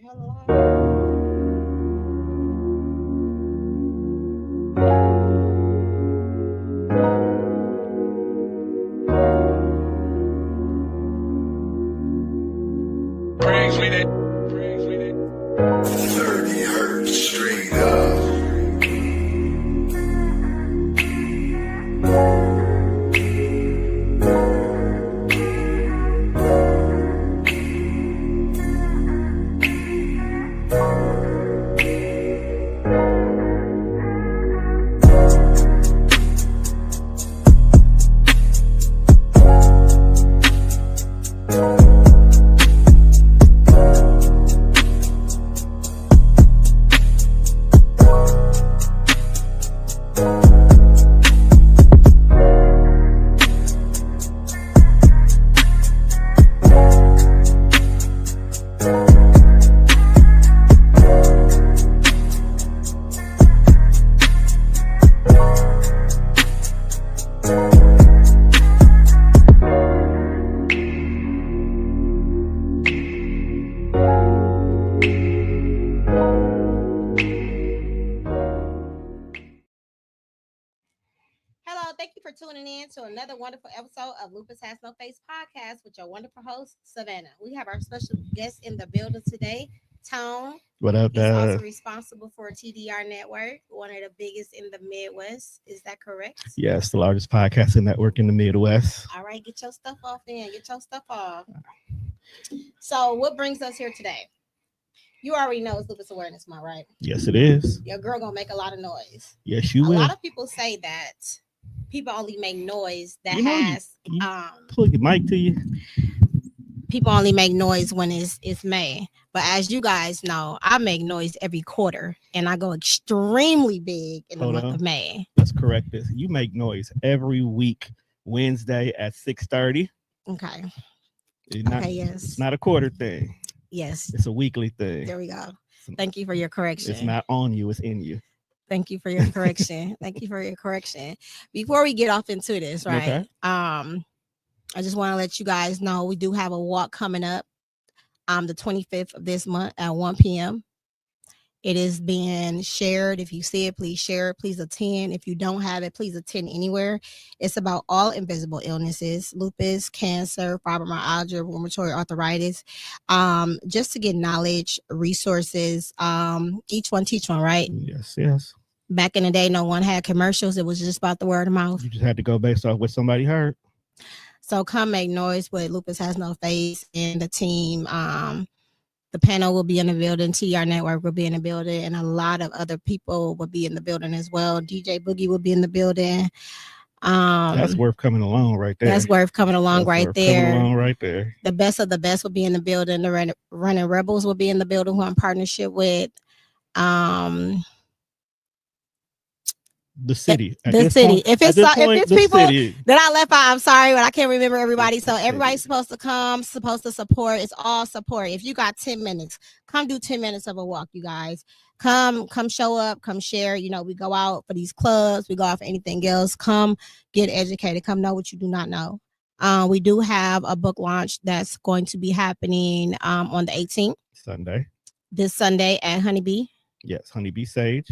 Brings with it. 30 hertz straight up. Tuning in to another wonderful episode of Lupus Has No Face podcast with your wonderful host, Savannah. We have our special guest in the building today, Tone. What up, He's also responsible for TDR Network, one of the biggest in the Midwest. Is that correct? Yes, the largest podcasting network in the Midwest. All right, get your stuff off then. Get your stuff off. So what brings us here today? You already know it's Lupus Awareness Month, right? Yes, it is. Your girl gonna make a lot of noise. Yes, you will. A lot of people say that people only make noise that plug your mic to you. People only make noise when it's May. But as you guys know, I make noise every quarter and I go extremely big in the month of May. Let's correct this. You make noise every week, Wednesday at 6:30. Okay. Yes. It's not a quarter thing. Yes. It's a weekly thing. There we go. Thank you for your correction. It's not on you, it's in you. Thank you for your correction. Thank you for your correction. Before we get off into this, right? Okay. I just want to let you guys know we do have a walk coming up the 25th of this month at 1 p.m. It is being shared. If you see it, please share it. Please attend. If you don't have it, please attend anywhere. It's about all invisible illnesses, lupus, cancer, fibromyalgia, rheumatoid arthritis, just to get knowledge, resources, each one teach one, right? Yes. Back in the day, no one had commercials. It was just about the word of mouth. You just had to go based off what somebody heard. So come make noise with Lupus Has No Face and the team. The panel will be in the building. TDR Network will be in the building. And a lot of other people will be in the building as well. DJ Boogie will be in the building. That's worth coming along right there. That's worth coming along right there. Coming along right there. The best of the best will be in the building. The Running Rebels will be in the building, who I'm in partnership with. The city. If it's people that I left out, I'm sorry, but I can't remember everybody. So everybody's supposed to come, supposed to support. It's all support. If you got 10 minutes, come do 10 minutes of a walk, you guys. Come show up, come share. You know, we go out for these clubs, we go out for anything else. Come get educated, come know what you do not know. We do have a book launch that's going to be happening on the 18th. This Sunday at Honeybee. Yes, Honeybee Sage.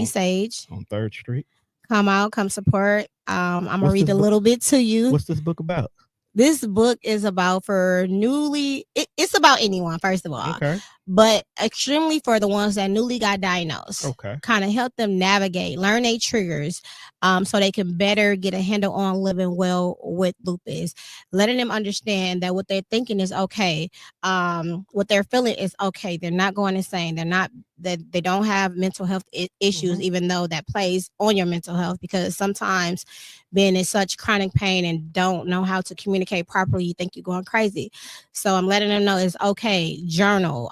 Sage. On 3rd Street. Come out, come support. I'm going to read a little bit to you. What's this book about? This book is about it's about anyone, first of all. Okay. But extremely for the ones that newly got diagnosed. Okay. Kind of help them navigate, learn their triggers, so they can better get a handle on living well with lupus. Letting them understand that what they're thinking is okay. What they're feeling is okay. They're not going insane. They don't have mental health issues, even though that plays on your mental health, because sometimes being in such chronic pain and don't know how to communicate properly, you think you're going crazy. So I'm letting them know it's okay. Journal.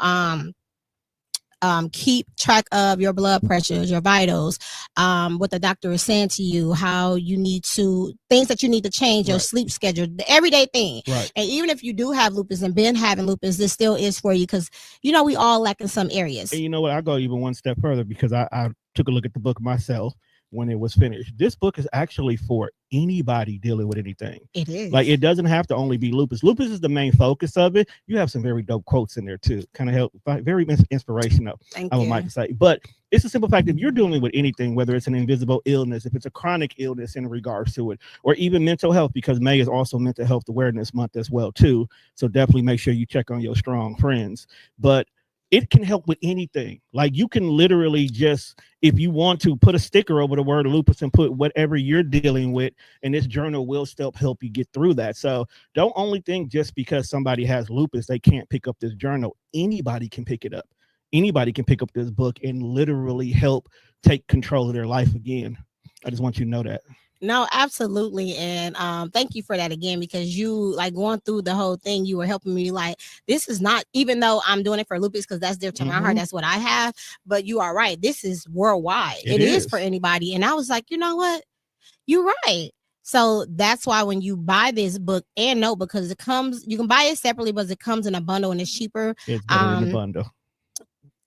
Keep track of your blood pressures, your vitals, what the doctor is saying to you, how you need to, things that you need to change, your sleep schedule, the everyday thing. Right. And even if you do have lupus and been having lupus, this still is for you, because, you know, we all lack in some areas. And you know what? I go even one step further, because I took a look at the book myself when it was finished. This book is actually for anybody dealing with anything. It is. Like, it doesn't have to only be lupus. Lupus is the main focus of it. You have some very dope quotes in there too. Kind of help, very inspirational. Thank I would you. like to say, but it's a simple fact. If you're dealing with anything, whether it's an invisible illness, if it's a chronic illness in regards to it, or even mental health, because May is also Mental Health Awareness Month as well too. So definitely make sure you check on your strong friends. But it can help with anything. Like, you can literally just, if you want to, put a sticker over the word lupus and put whatever you're dealing with, and this journal will still help you get through that. So don't only think just because somebody has lupus, they can't pick up this journal. Anybody can pick it up. Anybody can pick up this book and literally help take control of their life again. I just want you to know that. No, absolutely. And thank you for that again, because you, like, going through the whole thing, you were helping me. Like, this is not, even though I'm doing it for lupus because that's dear to my heart, that's what I have. But you are right. This is worldwide. It is for anybody. And I was like, you know what? You're right. So that's why when you buy this book and notebook, because it comes, you can buy it separately, but it comes in a bundle and it's cheaper. It's better in a bundle.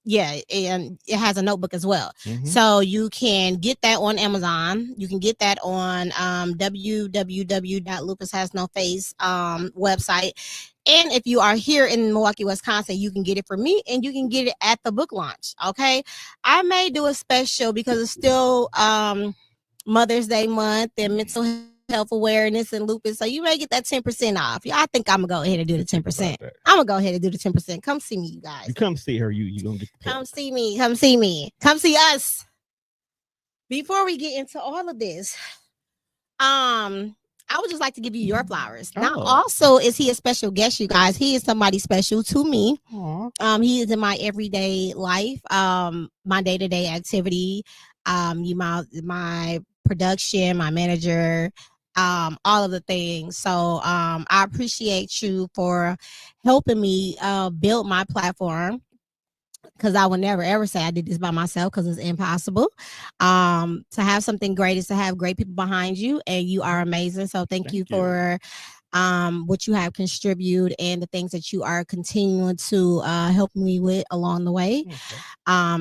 Yeah, and it has a notebook as well. So you can get that on Amazon. You can get that on www.lupushasnoface website. And if you are here in Milwaukee, Wisconsin, you can get it from me, and you can get it at the book launch. Okay, I may do a special because it's still Mother's Day month and mental health awareness and lupus, so you may get that 10% off. Yeah, I think I'm gonna go ahead and do the 10%. I'm gonna go ahead and do the 10%. Come see me, you guys. You come see her. You gonna get the come see me. Come see me. Come see us. Before we get into all of this, I would just like to give you your flowers. Now, also, is he a special guest, you guys? He is somebody special to me. He is in my everyday life, my day-to-day activity, my production, my manager, all of the things. So I appreciate you for helping me build my platform, because I would never ever say I did this by myself, because it's impossible. To have something great is to have great people behind you, and you are amazing. So thank you for what you have contributed and the things that you are continuing to help me with along the way.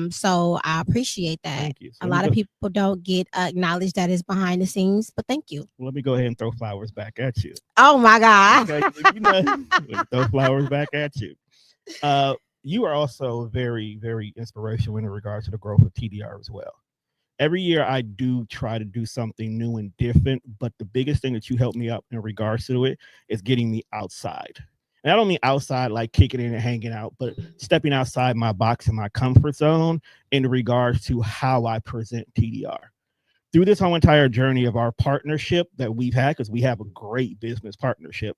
So I appreciate that. Thank you. So a lot of people don't get acknowledged that is behind the scenes, but thank you. Let me go ahead and throw flowers back at you. Oh my God. Okay, throw flowers back at you. You are also very, very inspirational in regards to the growth of TDR as well. Every year I do try to do something new and different, but the biggest thing that you help me up in regards to it is getting me outside. And I don't mean outside like kicking in and hanging out, but stepping outside my box and my comfort zone in regards to how I present TDR. Through this whole entire journey of our partnership that we've had, because we have a great business partnership,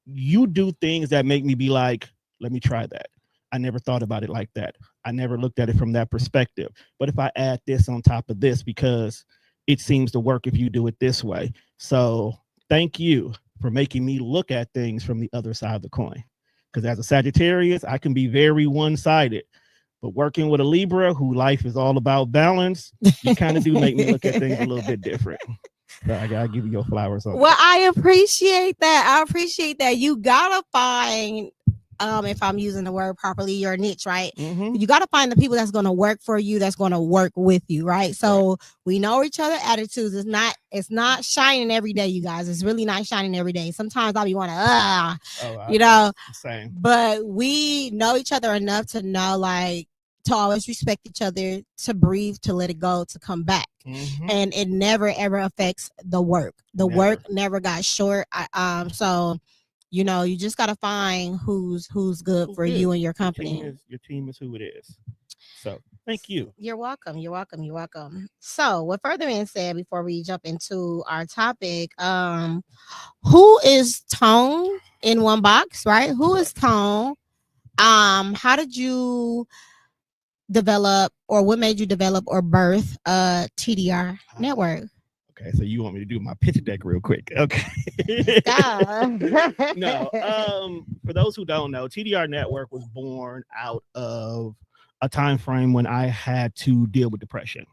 you do things that make me be like, let me try that. I never thought about it like that. I never looked at it from that perspective. But if I add this on top of this, because it seems to work if you do it this way. So thank you for making me look at things from the other side of the coin. Because as a Sagittarius, I can be very one-sided. But working with a Libra, who life is all about balance, you kind of do make me look at things a little bit different. So I gotta give you your flowers on that. I appreciate that. I appreciate that. You gotta find, if I'm using the word properly, your niche, right? You got to find the people that's going to work for you, that's going to work with you, right? So we know each other attitudes. It's not shining every day, you guys. It's really not shining every day. Sometimes I'll be wanting, same. But we know each other enough to know, like, to always respect each other, to breathe, to let it go, to come back. And it never, ever affects the work. The work never got short. So you know, you just got to find who's good for you and your company. Your team is who it is. So thank you. You're welcome. You're welcome. You're welcome. So with further being said, before we jump into our topic, who is Tone in one box, right? Who is Tone? How did you develop, or what made you develop or birth TDR Network? Okay, so you want me to do my pitch deck real quick? Okay. No. For those who don't know, TDR Network was born out of a time frame when I had to deal with depression.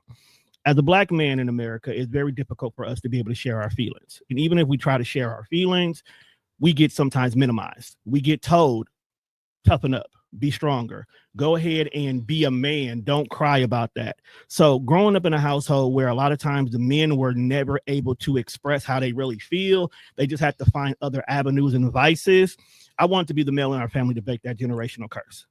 As a Black man in America, it's very difficult for us to be able to share our feelings. And even if we try to share our feelings, we get sometimes minimized. We get told, toughen up. be stronger. Go ahead and be a man. Don't cry about that. So growing up in a household where a lot of times the men were never able to express how they really feel, they just had to find other avenues and vices. I wanted to be the male in our family to break that generational curse.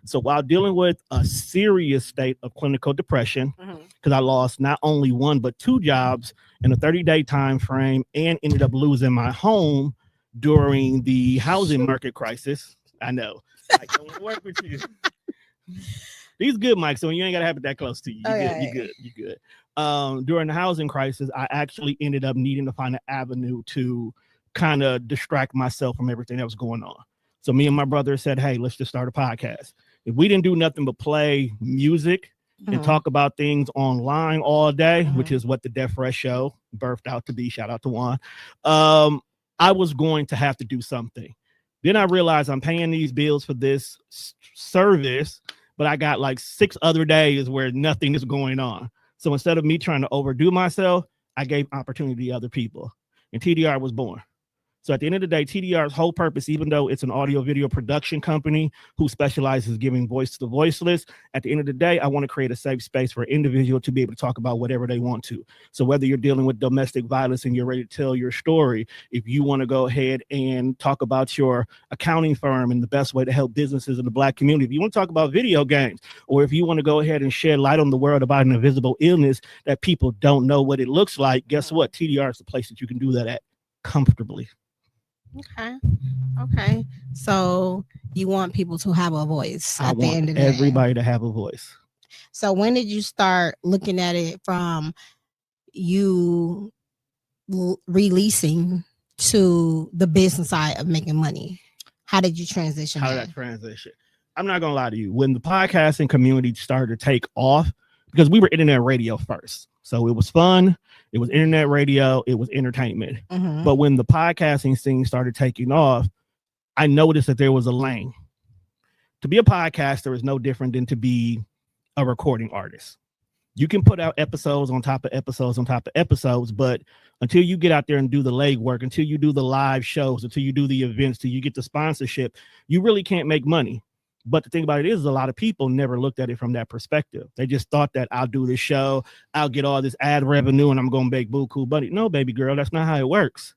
So while dealing with a serious state of clinical depression, because I lost not only one, but 2 jobs in a 30-day time frame and ended up losing my home during the housing market crisis. I know. I don't want to work with you. These good, Mike. So you ain't gotta have it that close to you. You good. During the housing crisis, I actually ended up needing to find an avenue to kind of distract myself from everything that was going on. So me and my brother said, hey, let's just start a podcast. If we didn't do nothing but play music and talk about things online all day, which is what the Deaf Fresh show birthed out to be, shout out to Juan, I was going to have to do something. Then I realized I'm paying these bills for this service, but I got like 6 other days where nothing is going on. So instead of me trying to overdo myself, I gave opportunity to other people, and TDR was born. So at the end of the day, TDR's whole purpose, even though it's an audio video production company who specializes in giving voice to the voiceless, at the end of the day, I want to create a safe space for an individual to be able to talk about whatever they want to. So whether you're dealing with domestic violence and you're ready to tell your story, if you want to go ahead and talk about your accounting firm and the best way to help businesses in the Black community, if you want to talk about video games, or if you want to go ahead and shed light on the world about an invisible illness that people don't know what it looks like, guess what? TDR is the place that you can do that at comfortably. Okay. So you want people to have a voice at the end of the day. Everybody to have a voice. So when did you start looking at it from you releasing to the business side of making money? How did you transition? I'm not gonna lie to you. When the podcasting community started to take off, because we were internet radio first, so it was fun. It was internet radio. It was entertainment. But when the podcasting scene started taking off, I noticed that there was a lane. To be a podcaster is no different than to be a recording artist. You can put out episodes on top of episodes on top of episodes, but until you get out there and do the legwork, until you do the live shows, until you do the events, till you get the sponsorship, you really can't make money. But the thing about it is a lot of people never looked at it from that perspective. They just thought that I'll do this show, I'll get all this ad revenue, and I'm going to make buku money. No, baby girl, that's not how it works.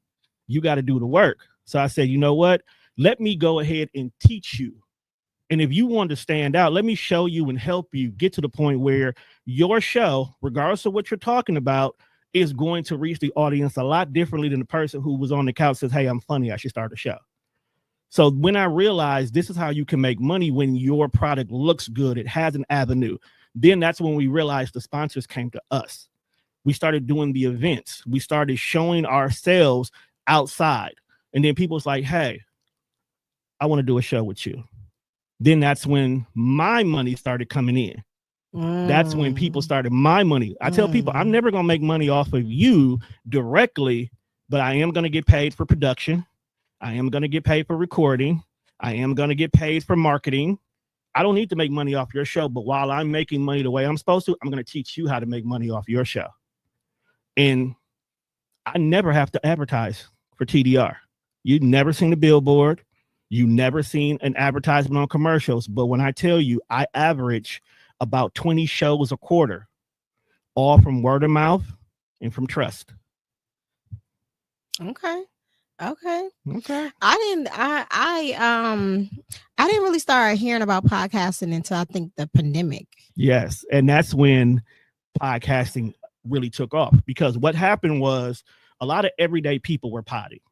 You got to do the work. So I said, you know what? Let me go ahead and teach you. And if you want to stand out, let me show you and help you get to the point where your show, regardless of what you're talking about, is going to reach the audience a lot differently than the person who was on the couch says, hey, I'm funny, I should start a show. So when I realized this is how you can make money when your product looks good, it has an avenue, then that's when we realized the sponsors came to us. We started doing the events. We started showing ourselves outside. And then people's like, hey, I want to do a show with you. Then that's when my money started coming in. That's when people started my money. I tell people I'm never going to make money off of you directly, but I am going to get paid for production. I am going to get paid for recording. I am going to get paid for marketing. I don't need to make money off your show, but while I'm making money the way I'm supposed to, I'm going to teach you how to make money off your show. And I never have to advertise for TDR. You've never seen a billboard. You've never seen an advertisement on commercials. But when I tell you, I average about 20 shows a quarter, all from word of mouth and from trust. Okay. I didn't really start hearing about podcasting until I think the pandemic. Yes. And that's when podcasting really took off, because what happened was a lot of everyday people were potty.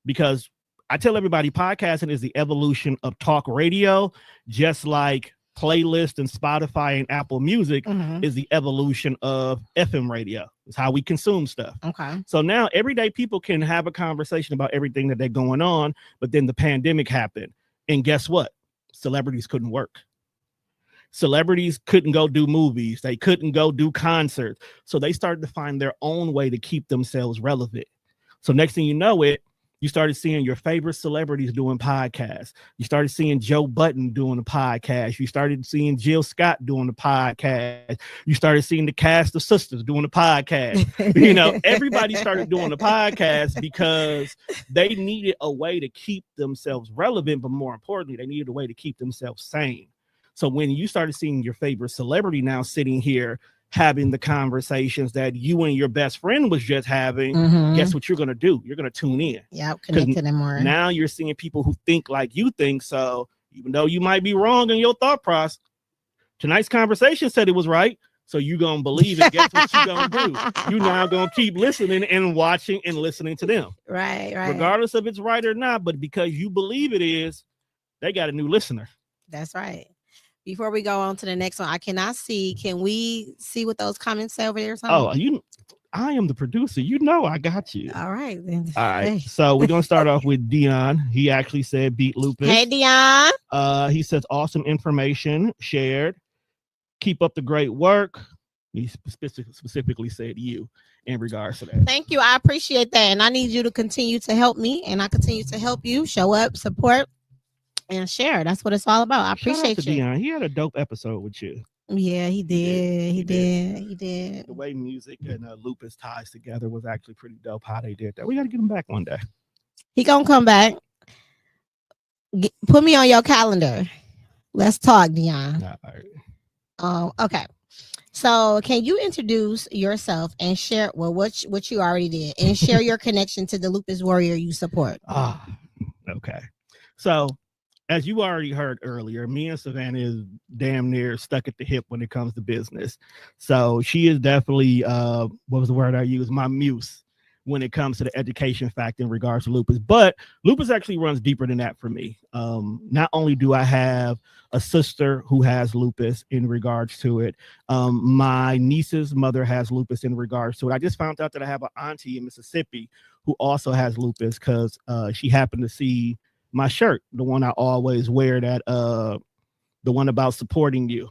Because I tell everybody podcasting is the evolution of talk radio, just like playlist and Spotify and Apple Music is the evolution of FM radio. It's how we consume stuff. Okay. So now everyday people can have a conversation about everything that they're going on, but then the pandemic happened. And guess what? Celebrities couldn't work. Celebrities couldn't go do movies. They couldn't go do concerts. So they started to find their own way to keep themselves relevant. So next thing you know it, You started seeing your favorite celebrities doing podcasts. You started seeing Joe Budden doing a podcast. You started seeing Jill Scott doing a podcast. You started seeing the cast of Sisters doing a podcast. Everybody started doing a podcast because they needed a way to keep themselves relevant, but more importantly, they needed a way to keep themselves sane. So when you started seeing your favorite celebrity now sitting here having the conversations that you and your best friend was just having, guess what you're going to do? You're going to tune in. Yeah, connect to them more. Now you're seeing people who think like you think. So even though you might be wrong in your thought process, tonight's conversation said it was right. So you're going to believe it. Guess what you're going to do? You're now going to keep listening and watching and listening to them. Right. Regardless if it's right or not, but because you believe it is, they got a new listener. That's right. Before we go on to the next one, can we see what those comments say over there? Oh, I am the producer. I got you. All right. Then. All right. So we're going to start off with Dion. He actually said beat lupus. Hey, Dion. He says awesome information shared. Keep up the great work. He specifically said you in regards to that. Thank you. I appreciate that. And I need you to continue to help me, and I continue to help you show up, support, and share. That's what it's all about. I appreciate you. Dion. He had a dope episode with you. Yeah, he did. He did. The way music and lupus ties together was actually pretty dope. How they did that. We got to get him back one day. He gonna come back. Put me on your calendar. Let's talk, Dion. All right. Okay. So, can you introduce yourself and share what you already did, and share your connection to the lupus warrior you support? Okay. So, as you already heard earlier, me and Savannah is damn near stuck at the hip when it comes to business. So she is definitely, what was the word I used? My muse when it comes to the education fact in regards to lupus. But lupus actually runs deeper than that for me. Not only do I have a sister who has lupus in regards to it, my niece's mother has lupus in regards to it. I just found out that I have an auntie in Mississippi who also has lupus because she happened to see my shirt, the one I always wear, that the one about supporting you.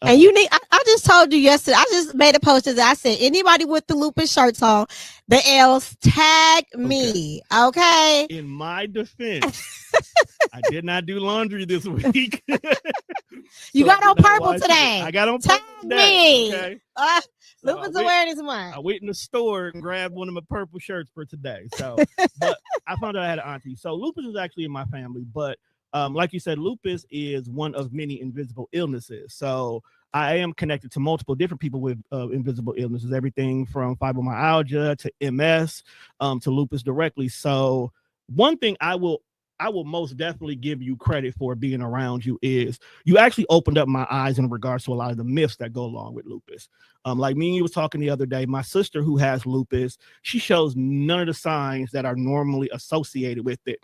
And you need, I just told you yesterday, I just made a post that I said, anybody with the lupus shirts on, the L's, tag me. Okay. In my defense, I did not do laundry this week. You got on purple today. I got on tag purple today. Me. Okay. Lupus Awareness Month. I went in the store and grabbed one of my purple shirts for today. So, but I found out I had an auntie. So lupus is actually in my family, but like you said, lupus is one of many invisible illnesses. So I am connected to multiple different people with invisible illnesses, everything from fibromyalgia to MS to lupus directly. So one thing I will most definitely give you credit for being around you is you actually opened up my eyes in regards to a lot of the myths that go along with lupus. Like me and you was talking the other day, my sister who has lupus, she shows none of the signs that are normally associated with it.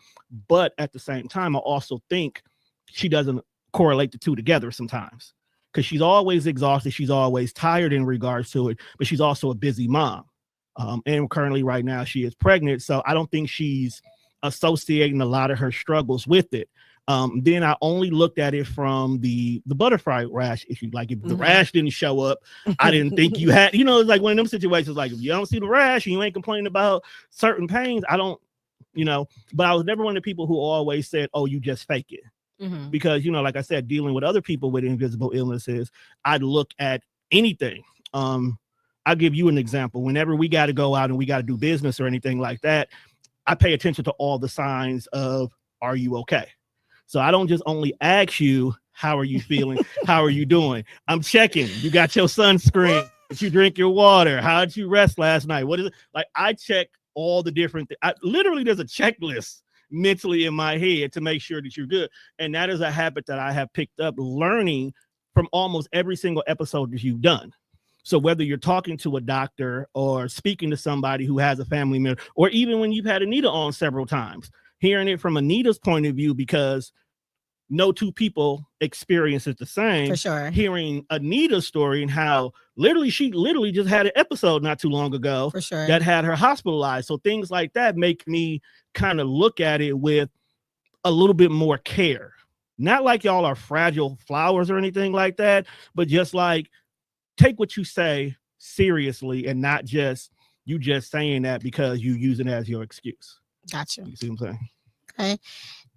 But at the same time, I also think she doesn't correlate the two together sometimes because she's always exhausted. She's always tired in regards to it, but she's also a busy mom. And currently right now she is pregnant. So I don't think she's associating a lot of her struggles with it. Then I only looked at it from the butterfly rash issue. Like if the rash didn't show up, I didn't think you had, it's like one of them situations, like if you don't see the rash and you ain't complaining about certain pains, I don't, but I was never one of the people who always said, oh, you just fake it. Because, like I said, dealing with other people with invisible illnesses, I'd look at anything. I'll give you an example. Whenever we got to go out and we got to do business or anything like that, I pay attention to all the signs of, are you okay? So I don't just only ask you, how are you feeling? How are you doing? I'm checking. You got your sunscreen? Did you drink your water? How did you rest last night? What is it? Like I check all the different things. Literally, there's a checklist mentally in my head to make sure that you're good. And that is a habit that I have picked up learning from almost every single episode that you've done. So whether you're talking to a doctor or speaking to somebody who has a family member, or even when you've had Anita on several times, hearing it from Anita's point of view, because no two people experience it the same. For sure. Hearing Anita's story and how she literally just had an episode not too long ago for sure that had her hospitalized. So things like that make me kind of look at it with a little bit more care. Not like y'all are fragile flowers or anything like that, but just like, take what you say seriously and not just you just saying that because you use it as your excuse. Gotcha. You see what I'm saying? Okay.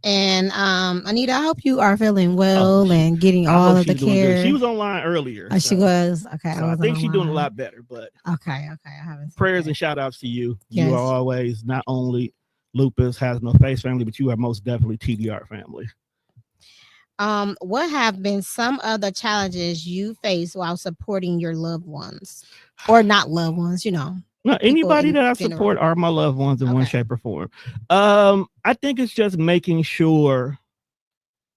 And Anita, I hope you are feeling well and getting all of the care. She was online earlier. She was. Okay. So I think she's doing a lot better. But okay. I haven't. Prayers and shout outs to you. Yes. You are always not only Lupus Has No Face family, but you are most definitely TDR family. What have been some of the challenges you face while supporting your loved ones, or not loved ones? No, anybody that I support are my loved ones in one shape or form. I think it's just making sure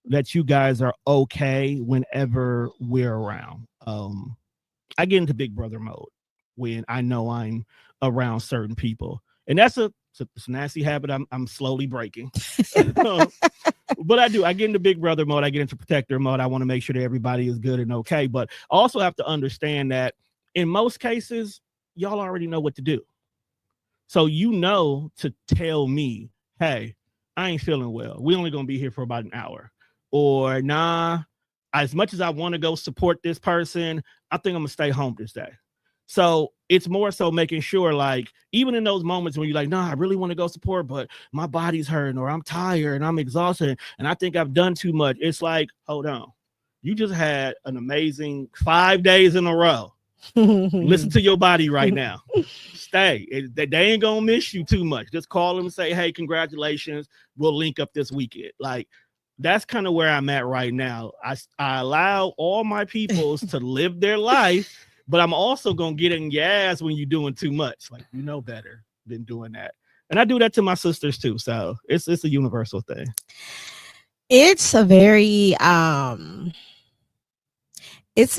that you guys are okay whenever we're around. I get into big brother mode when I know I'm around certain people, and that's a nasty habit I'm slowly breaking. But I get into big brother mode. I get into protector mode. I want to make sure that everybody is good and okay. But I also have to understand that in most cases, y'all already know what to do. So to tell me, hey, I ain't feeling well. We only going to be here for about an hour. Or nah, as much as I want to go support this person, I think I'm going to stay home this day. So it's more so making sure, like, even in those moments when you're like, nah, I really want to go support, but my body's hurting or I'm tired and I'm exhausted and I think I've done too much. It's like, hold on. You just had an amazing 5 days in a row. Listen to your body right now. Stay. They ain't going to miss you too much. Just call them and say, hey, congratulations. We'll link up this weekend. Like, that's kind of where I'm at right now. I allow all my peoples to live their life. But I'm also going to get in your ass when you're doing too much. Like, you know better than doing that. And I do that to my sisters too. So it's a universal thing. It's a very, it's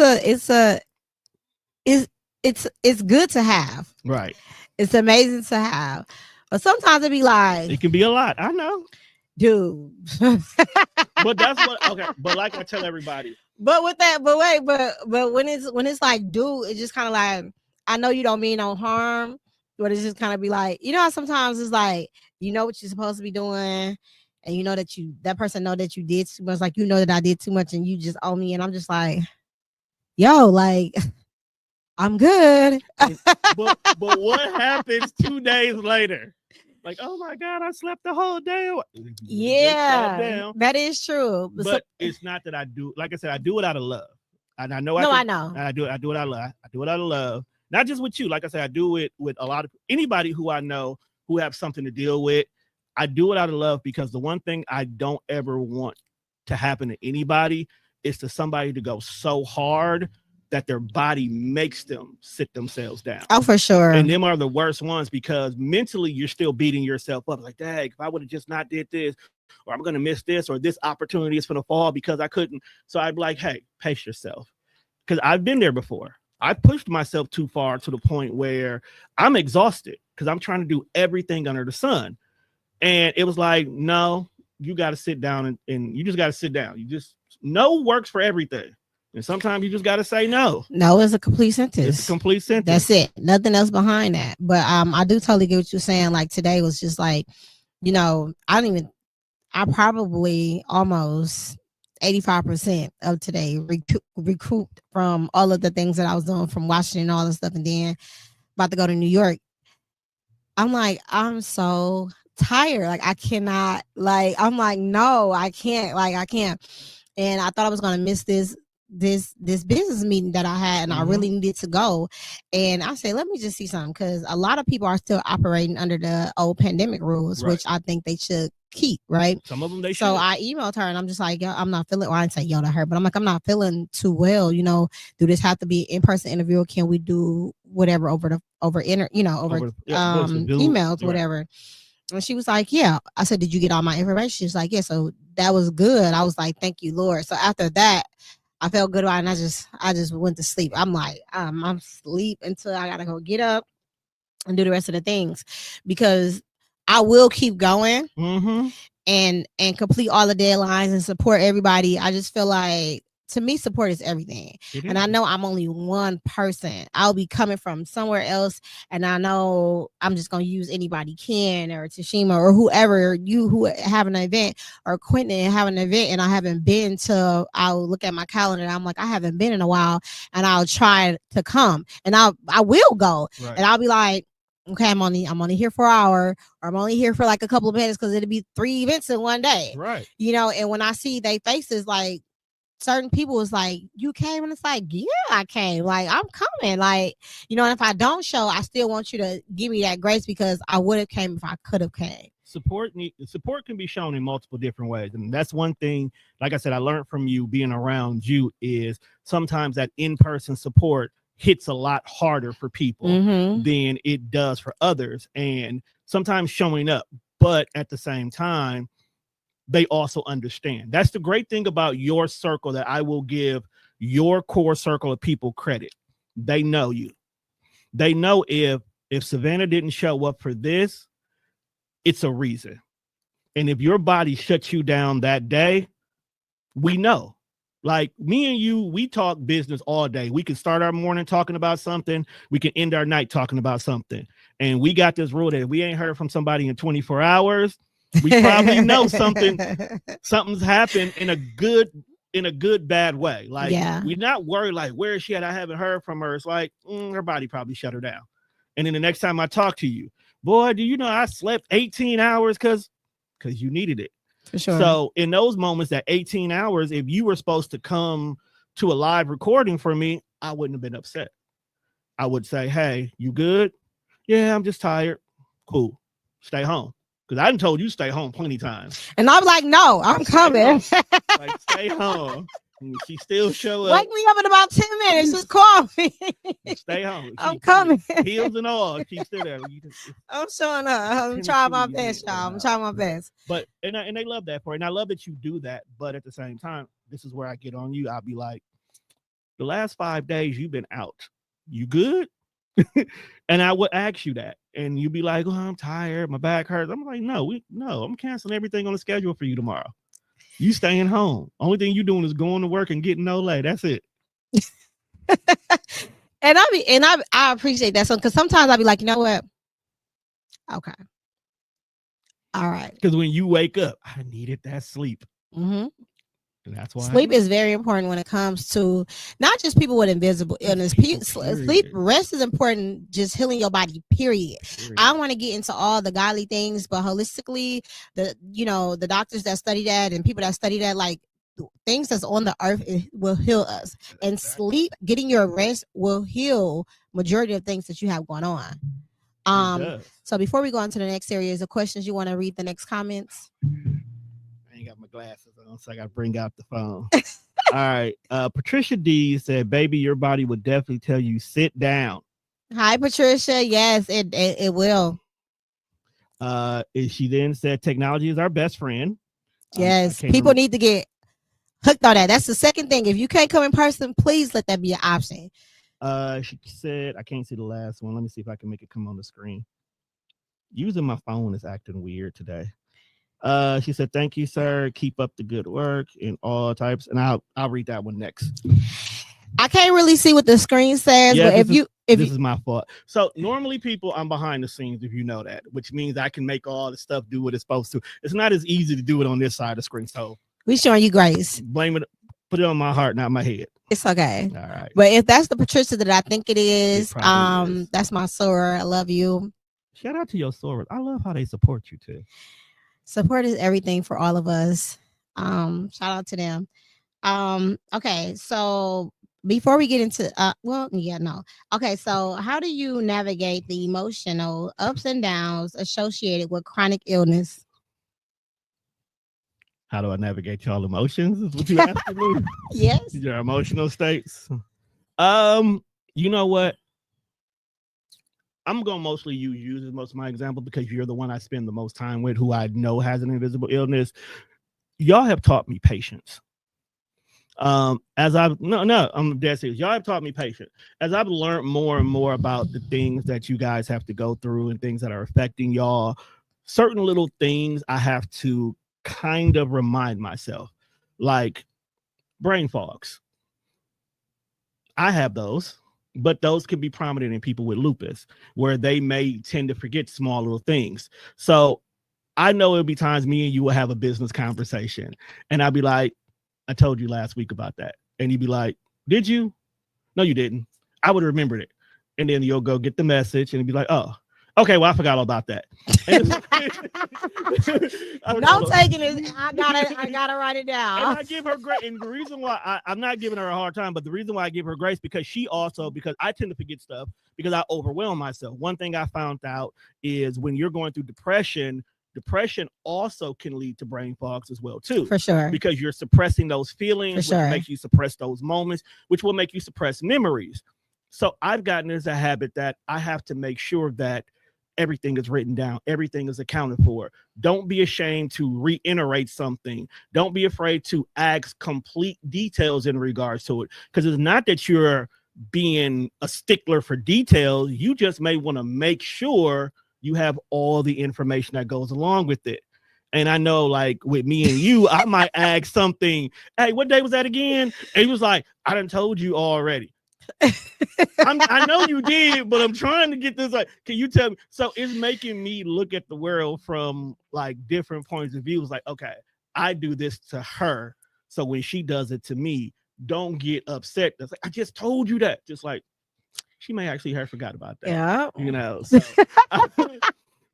good to have. Right. It's amazing to have. But sometimes it be like, it can be a lot. I know. Dude. But that's what, okay. But like I tell everybody. But when it's like, dude, it's just kind of like, I know you don't mean no harm, but it's just kind of be like, how sometimes it's like, you know what you're supposed to be doing, and you know that person know that you did too much, like, that I did too much, and you just owe me, and I'm just like, yo, like, I'm good. but what happens 2 days later? Like, oh my God, I slept the whole day. Yeah, that is true. But it's not that I do. Like I said, I do it out of love, and I know. I know. I do it out of love. I do it out of love. Not just with you. Like I said, I do it with a lot of anybody who I know who have something to deal with. I do it out of love because the one thing I don't ever want to happen to anybody is to somebody to go so hard that their body makes them sit themselves down. Oh, for sure. And them are the worst ones because mentally you're still beating yourself up. Like, dang, if I would have just not did this, or I'm going to miss this, or this opportunity is going to fall because I couldn't. So I'd be like, hey, pace yourself. Because I've been there before. I pushed myself too far to the point where I'm exhausted because I'm trying to do everything under the sun. And it was like, no, you got to sit down and you just got to sit down. No works for everything. And sometimes you just got to say no. No, it's a complete sentence. It's a complete sentence. That's it. Nothing else behind that. But I do totally get what you're saying. Like, today was just like, I probably almost 85% of today recouped from all of the things that I was doing from Washington and all this stuff. And then about to go to New York. I'm like, I'm so tired. Like, I cannot, like, I'm like, no, I can't. Like, I can't. And I thought I was going to miss this business meeting that I had, and I really needed to go. And I said, let me just see something, because a lot of people are still operating under the old pandemic rules, which I think they should keep, right? Some of them they should. So I emailed her and I'm just like, yo, I'm not feeling, well, I didn't say yo to her, but I'm like, I'm not feeling too well, do this have to be an in-person interview, or can we do whatever over emails, whatever? And she was like, yeah. I said, did you get all my information? She's like, yeah. So that was good. I was like, thank you, Lord. So after that, I felt good about it, and I just went to sleep. I'm like, I'm asleep until I gotta go get up and do the rest of the things, because I will keep going and complete all the deadlines and support everybody. I just feel like, to me, support is everything. And I know I'm only one person. I'll be coming from somewhere else, and I know I'm just going to use anybody, Ken or Tashima or whoever, who have an event, or Quentin have an event, and I haven't been to, I'll look at my calendar and I'm like, I haven't been in a while, and I'll try to come, and I will go. And I'll be like, Okay, I'm only here for an hour, or I'm only here for like a couple of minutes because it'll be 3 events in one day. Right. And when I see their faces, like certain people is like, you came, and it's like, yeah, I came. Like, I'm coming. Like, and if I don't show, I still want you to give me that grace because I would have came if I could have came. Support can be shown in multiple different ways. And that's one thing, like I said, I learned from you being around you is sometimes that in-person support hits a lot harder for people than it does for others. And sometimes showing up, but at the same time, they also understand. That's the great thing about your circle that I will give your core circle of people credit. They know you. They know if Savannah didn't show up for this, it's a reason. And if your body shuts you down that day, we know. Like me and you, we talk business all day. We can start our morning talking about something. We can end our night talking about something. And we got this rule that if we ain't heard from somebody in 24 hours, we probably know something's happened in a good bad way. Like we're not worried like, where is she at? I haven't heard from her. It's like her body probably shut her down. And then the next time I talk to you, boy, do you know I slept 18 hours because you needed it. For sure. So in those moments, that 18 hours, if you were supposed to come to a live recording for me, I wouldn't have been upset. I would say, hey, you good? Yeah, I'm just tired. Cool. Stay home. Because I done told you stay home plenty of times. And I'm like, no, I'm coming. Like, stay home. And she still show up. Wake me up in about 10 minutes. Just call me. Stay home. I'm coming. Heels and all. She's still there. I'm showing up. I'm trying my best, y'all. I'm trying my best. But and they love that for it. And I love that you do that. But at the same time, this is where I get on you. I'll be like, the last 5 days you've been out. You good? And I would ask you that. And you'd be like, oh, I'm tired. My back hurts. I'm like, no, I'm canceling everything on the schedule for you tomorrow. You staying home. Only thing you doing is going to work and getting no lay. That's it. And I appreciate that. So because sometimes I'll be like, you know what? Okay. All right. Because when you wake up, I needed that sleep. And that's why sleep is very important when it comes to not just people with invisible illness. Sleep rest is important, just healing your body, period. I don't want to get into all the godly things, but holistically, the doctors that study that and people that study that, like, things that's on the earth will heal us. And sleep, getting your rest will heal majority of things that you have going on. So before we go on to the next series of questions, you want to read the next comments? I ain't got my glasses on, so I got to bring out the phone. All right. Patricia D said, baby, your body would definitely tell you sit down. Hi, Patricia. Yes, it will. She then said, technology is our best friend. Yes, people need to get hooked on that. That's the second thing. If you can't come in person, please let that be an option. She said, I can't see the last one. Let me see if I can make it come on the screen. Using my phone is acting weird today. She said, thank you, sir. Keep up the good work in all types. And I'll read that one next. I can't really see what the screen says, but this is my fault. So normally I'm behind the scenes, if you know that, which means I can make all the stuff do what it's supposed to. It's not as easy to do it on this side of the screen. So we showing you grace. Blame it, put it on my heart, not my head. It's okay. All right. But if that's the Patricia that I think it is, that's my soror. I love you. Shout out to your sorors. I love how they support you too. Support is everything for all of us. Shout out to them. Okay, so before we get into okay, so how do you navigate the emotional ups and downs associated with chronic illness? How do I navigate y'all emotions? Is what you asking me? Yes. Your emotional states. You know what? I'm going to mostly use you as most of my example because you're the one I spend the most time with who I know has an invisible illness. Y'all have taught me patience. I'm dead serious. Y'all have taught me patience. As I've learned more and more about the things that you guys have to go through and things that are affecting y'all, certain little things I have to kind of remind myself, like brain fogs. I have those. But those can be prominent in people with lupus, where they may tend to forget small little things. So I know it'll be times me and you will have a business conversation, and I'll be like, I told you last week about that. And you'd be like, did you? No, you didn't. I would have remembered it. And then you'll go get the message and be like, oh. Okay, well, I forgot all about that. Don't take it. I gotta write it And down. I give her grace. And the reason why I'm not giving her a hard time, but the reason why I give her grace because because I tend to forget stuff because I overwhelm myself. One thing I found out is when you're going through depression also can lead to brain fogs as well too. For sure. Because you're suppressing those feelings, For which sure. makes you suppress those moments, which will make you suppress memories. So I've gotten as a habit that I have to make sure that everything is written down, everything is accounted for. Don't be ashamed to reiterate something. Don't be afraid to ask complete details in regards to it. Because it's not that you're being a stickler for details. You just may want to make sure you have all the information that goes along with it. And I know, like with me and you, I might ask something. Hey, what day was that again? And he was like, I done told you already. I know you did, but I'm trying to get this. Like, can you tell me? So it's making me look at the world from like different points of view. It's like, okay, I do this to her, so when she does it to me, don't get upset. That's like, I just told you that. Just like she may actually have forgot about that. Yeah. You know. So,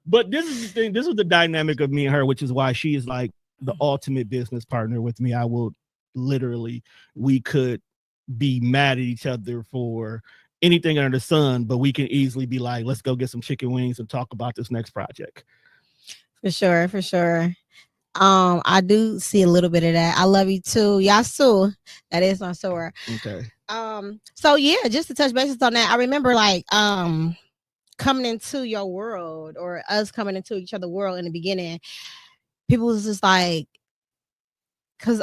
but this is the thing. This is the dynamic of me and her, which is why she is like the ultimate business partner with me. I will literally, we could be mad at each other for anything under the sun, but we can easily be like, let's go get some chicken wings and talk about this next project. For sure. I do see a little bit of that. I love you too. Yasu. That is my Sora. Okay. So yeah, just to touch bases on that, I remember like coming into your world or us coming into each other's world in the beginning, people was just like, because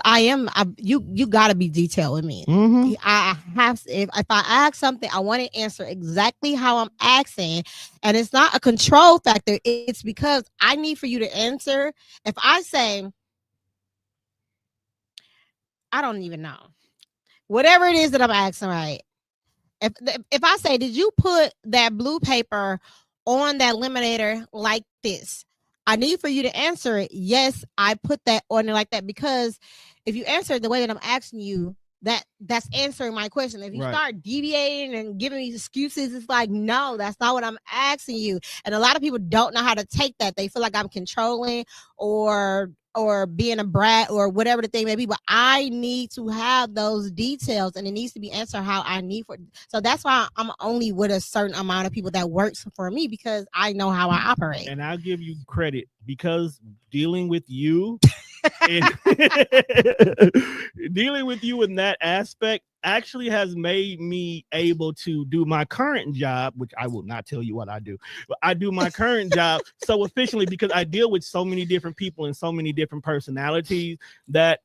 you got to be detailed with me. Mm-hmm. I have if I ask something, I want to answer exactly how I'm asking, and it's not a control factor. It's because I need for you to answer. If I say, I don't even know, whatever it is that I'm asking, right? If I say, did you put that blue paper on that laminator like this? I need for you to answer it. Yes, I put that on it like that, because if you answer it the way that I'm asking you, that's answering my question. If you start deviating and giving me excuses, it's like, no, that's not what I'm asking you. And a lot of people don't know how to take that. They feel like I'm controlling or being a brat or whatever the thing may be, but I need to have those details and it needs to be answered how I need for. So that's why I'm only with a certain amount of people that works for me, because I know how I operate. And I'll give you credit because dealing with you and dealing with you in that aspect actually has made me able to do my current job, which I will not tell you what I do, but I do my current job so efficiently because I deal with so many different people and so many different personalities that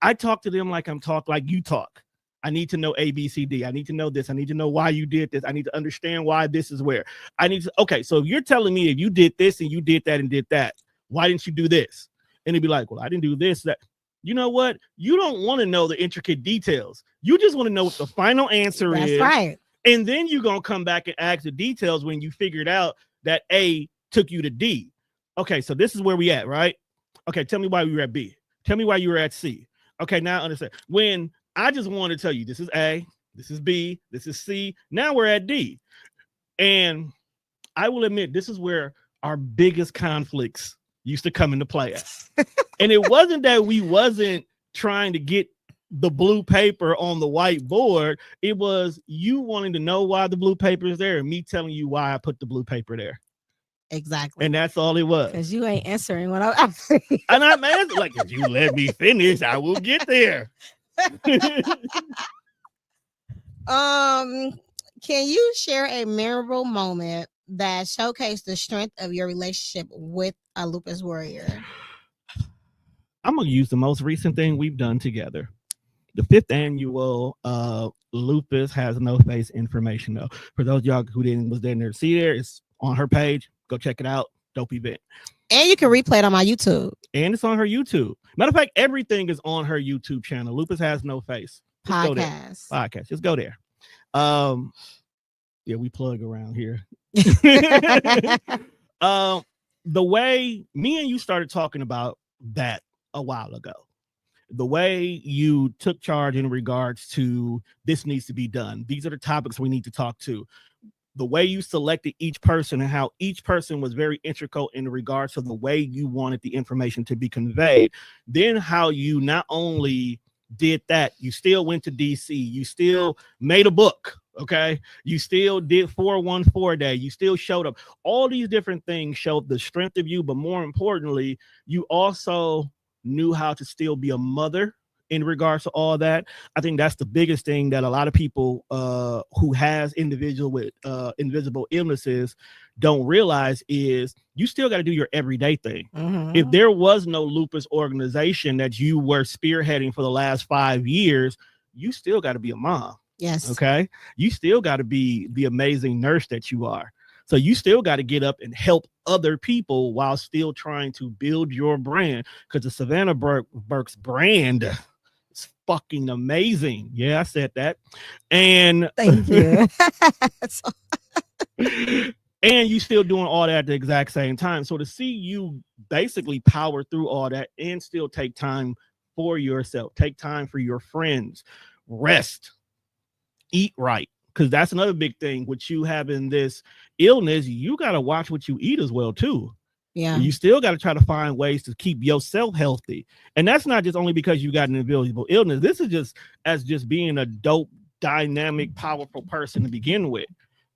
I talk to them like like you talk. I need to know A, B, C, D. I need to know this. I need to know why you did this. I need to understand why this is where I need to. Okay, so if you're telling me if you did this and you did that and did that, why didn't you do this? And it'd be like, well, I didn't do this, that. You know what? You don't want to know the intricate details. You just want to know what the final answer is. That's right. And then you're going to come back and ask the details when you figured out that A took you to D. Okay, so this is where we at, right? Okay, tell me why we were at B. Tell me why you were at C. Okay, now I understand. When I just want to tell you this is A, this is B, this is C. Now we're at D. And I will admit, this is where our biggest conflicts used to come into play. And it wasn't that we wasn't trying to get the blue paper on the whiteboard. It was you wanting to know why the blue paper is there and me telling you why I put the blue paper there. Exactly. And that's all it was. Because you ain't answering what I'm asking. And I'm answering like, if you let me finish, I will get there. Can you share a memorable moment that showcased the strength of your relationship with a lupus warrior? I'm gonna use the most recent thing we've done together. The 5th annual Lupus Has No Face information. Though, for those of y'all who was there to see there, it's on her page. Go check it out. Dope event. And you can replay it on my YouTube. And it's on her YouTube. Matter of fact, everything is on her YouTube channel. Lupus Has No Face. Podcast. Just go there. Yeah, we plug around here. The way me and you started talking about that a while ago, the way you took charge in regards to this needs to be done. These are the topics we need to talk to. the way you selected each person and how each person was very integral in regards to the way you wanted the information to be conveyed. Then how you not only did that, you still went to DC, you still made a book. Okay. You still did 414 day. You still showed up. All these different things showed the strength of you. But more importantly, you also knew how to still be a mother in regards to all that. I think that's the biggest thing that a lot of people who has individual with invisible illnesses don't realize is you still got to do your everyday thing. Mm-hmm. If there was no lupus organization that you were spearheading for the last 5 years, you still got to be a mom. Yes. Okay. You still got to be the amazing nurse that you are. So you still got to get up and help other people while still trying to build your brand, because the Savannah Burks brand is fucking amazing. Yeah, I said that. And thank you. And you still doing all that at the exact same time. So to see you basically power through all that and still take time for yourself, take time for your friends, rest, eat right, because that's another big thing with you having this illness. You got to watch what you eat as well too. Yeah, you still got to try to find ways to keep yourself healthy, and that's not just only because you got an invisible illness. This is just being a dope, dynamic, powerful person to begin with,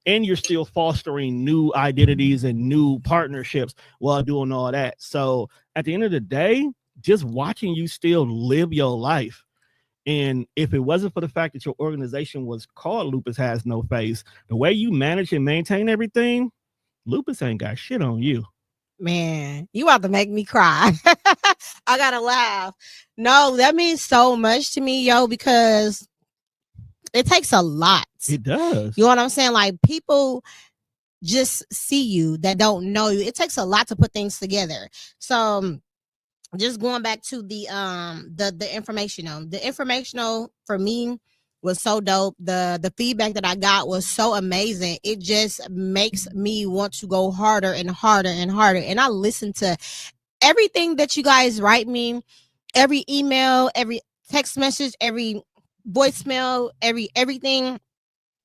and you're still fostering new identities and new partnerships while doing all that. So at the end of the day, just watching you still live your life. And if it wasn't for the fact that your organization was called Lupus Has No Face, the way you manage and maintain everything, Lupus ain't got shit on you. Man, you about to make me cry. I gotta laugh. No, that means so much to me, yo, because it takes a lot. It does. You know what I'm saying? Like, people just see you that don't know you. It takes a lot to put things together. So just going back to the informational for me was so dope. The feedback that I got was so amazing. It just makes me want to go harder and harder and harder. And I listen to everything that you guys write me, every email, every text message, every voicemail, everything.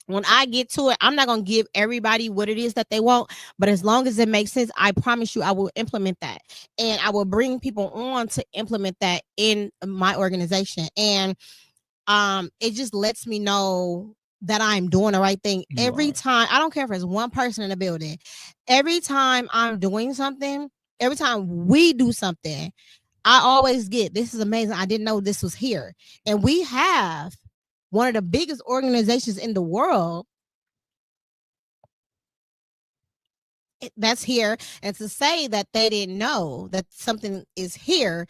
When I get to it, I'm not going to give everybody what it is that they want, but as long as it makes sense, I promise you I will implement that. And I will bring people on to implement that in my organization. And it just lets me know that I'm doing the right thing every time. I don't care if it's one person in the building. Every time I'm doing something, every time we do something, I always get, this is amazing. I didn't know this was here. And we have one of the biggest organizations in the world that's here. And to say that they didn't know that something is here,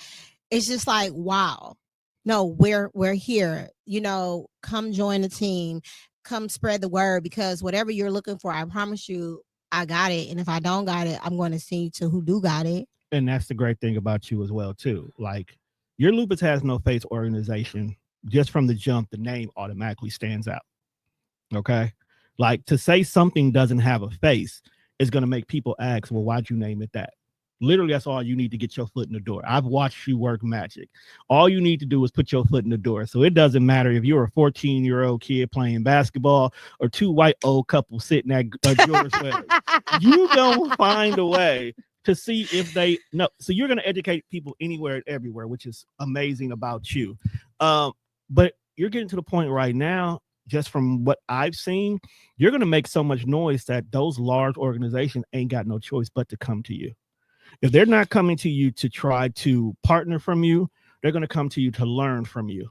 it's just like, wow. No, we're here. You know, come join the team, come spread the word, because whatever you're looking for, I promise you, I got it. And if I don't got it, I'm going to see to who do got it. And that's the great thing about you as well too. Like, your Lupus Has No Face organization, just from the jump, the name automatically stands out. Okay. Like, to say something doesn't have a face is going to make people ask, well, why'd you name it that? Literally, that's all you need to get your foot in the door. I've watched you work magic. All you need to do is put your foot in the door. So it doesn't matter if you're a 14-year-old kid playing basketball or two white old couples sitting at George Weather. You don't find a way to see if they know. So you're going to educate people anywhere and everywhere, which is amazing about you. But you're getting to the point right now, just from what I've seen, you're going to make so much noise that those large organizations ain't got no choice but to come to you. If they're not coming to you to try to partner from you, they're going to come to you to learn from you.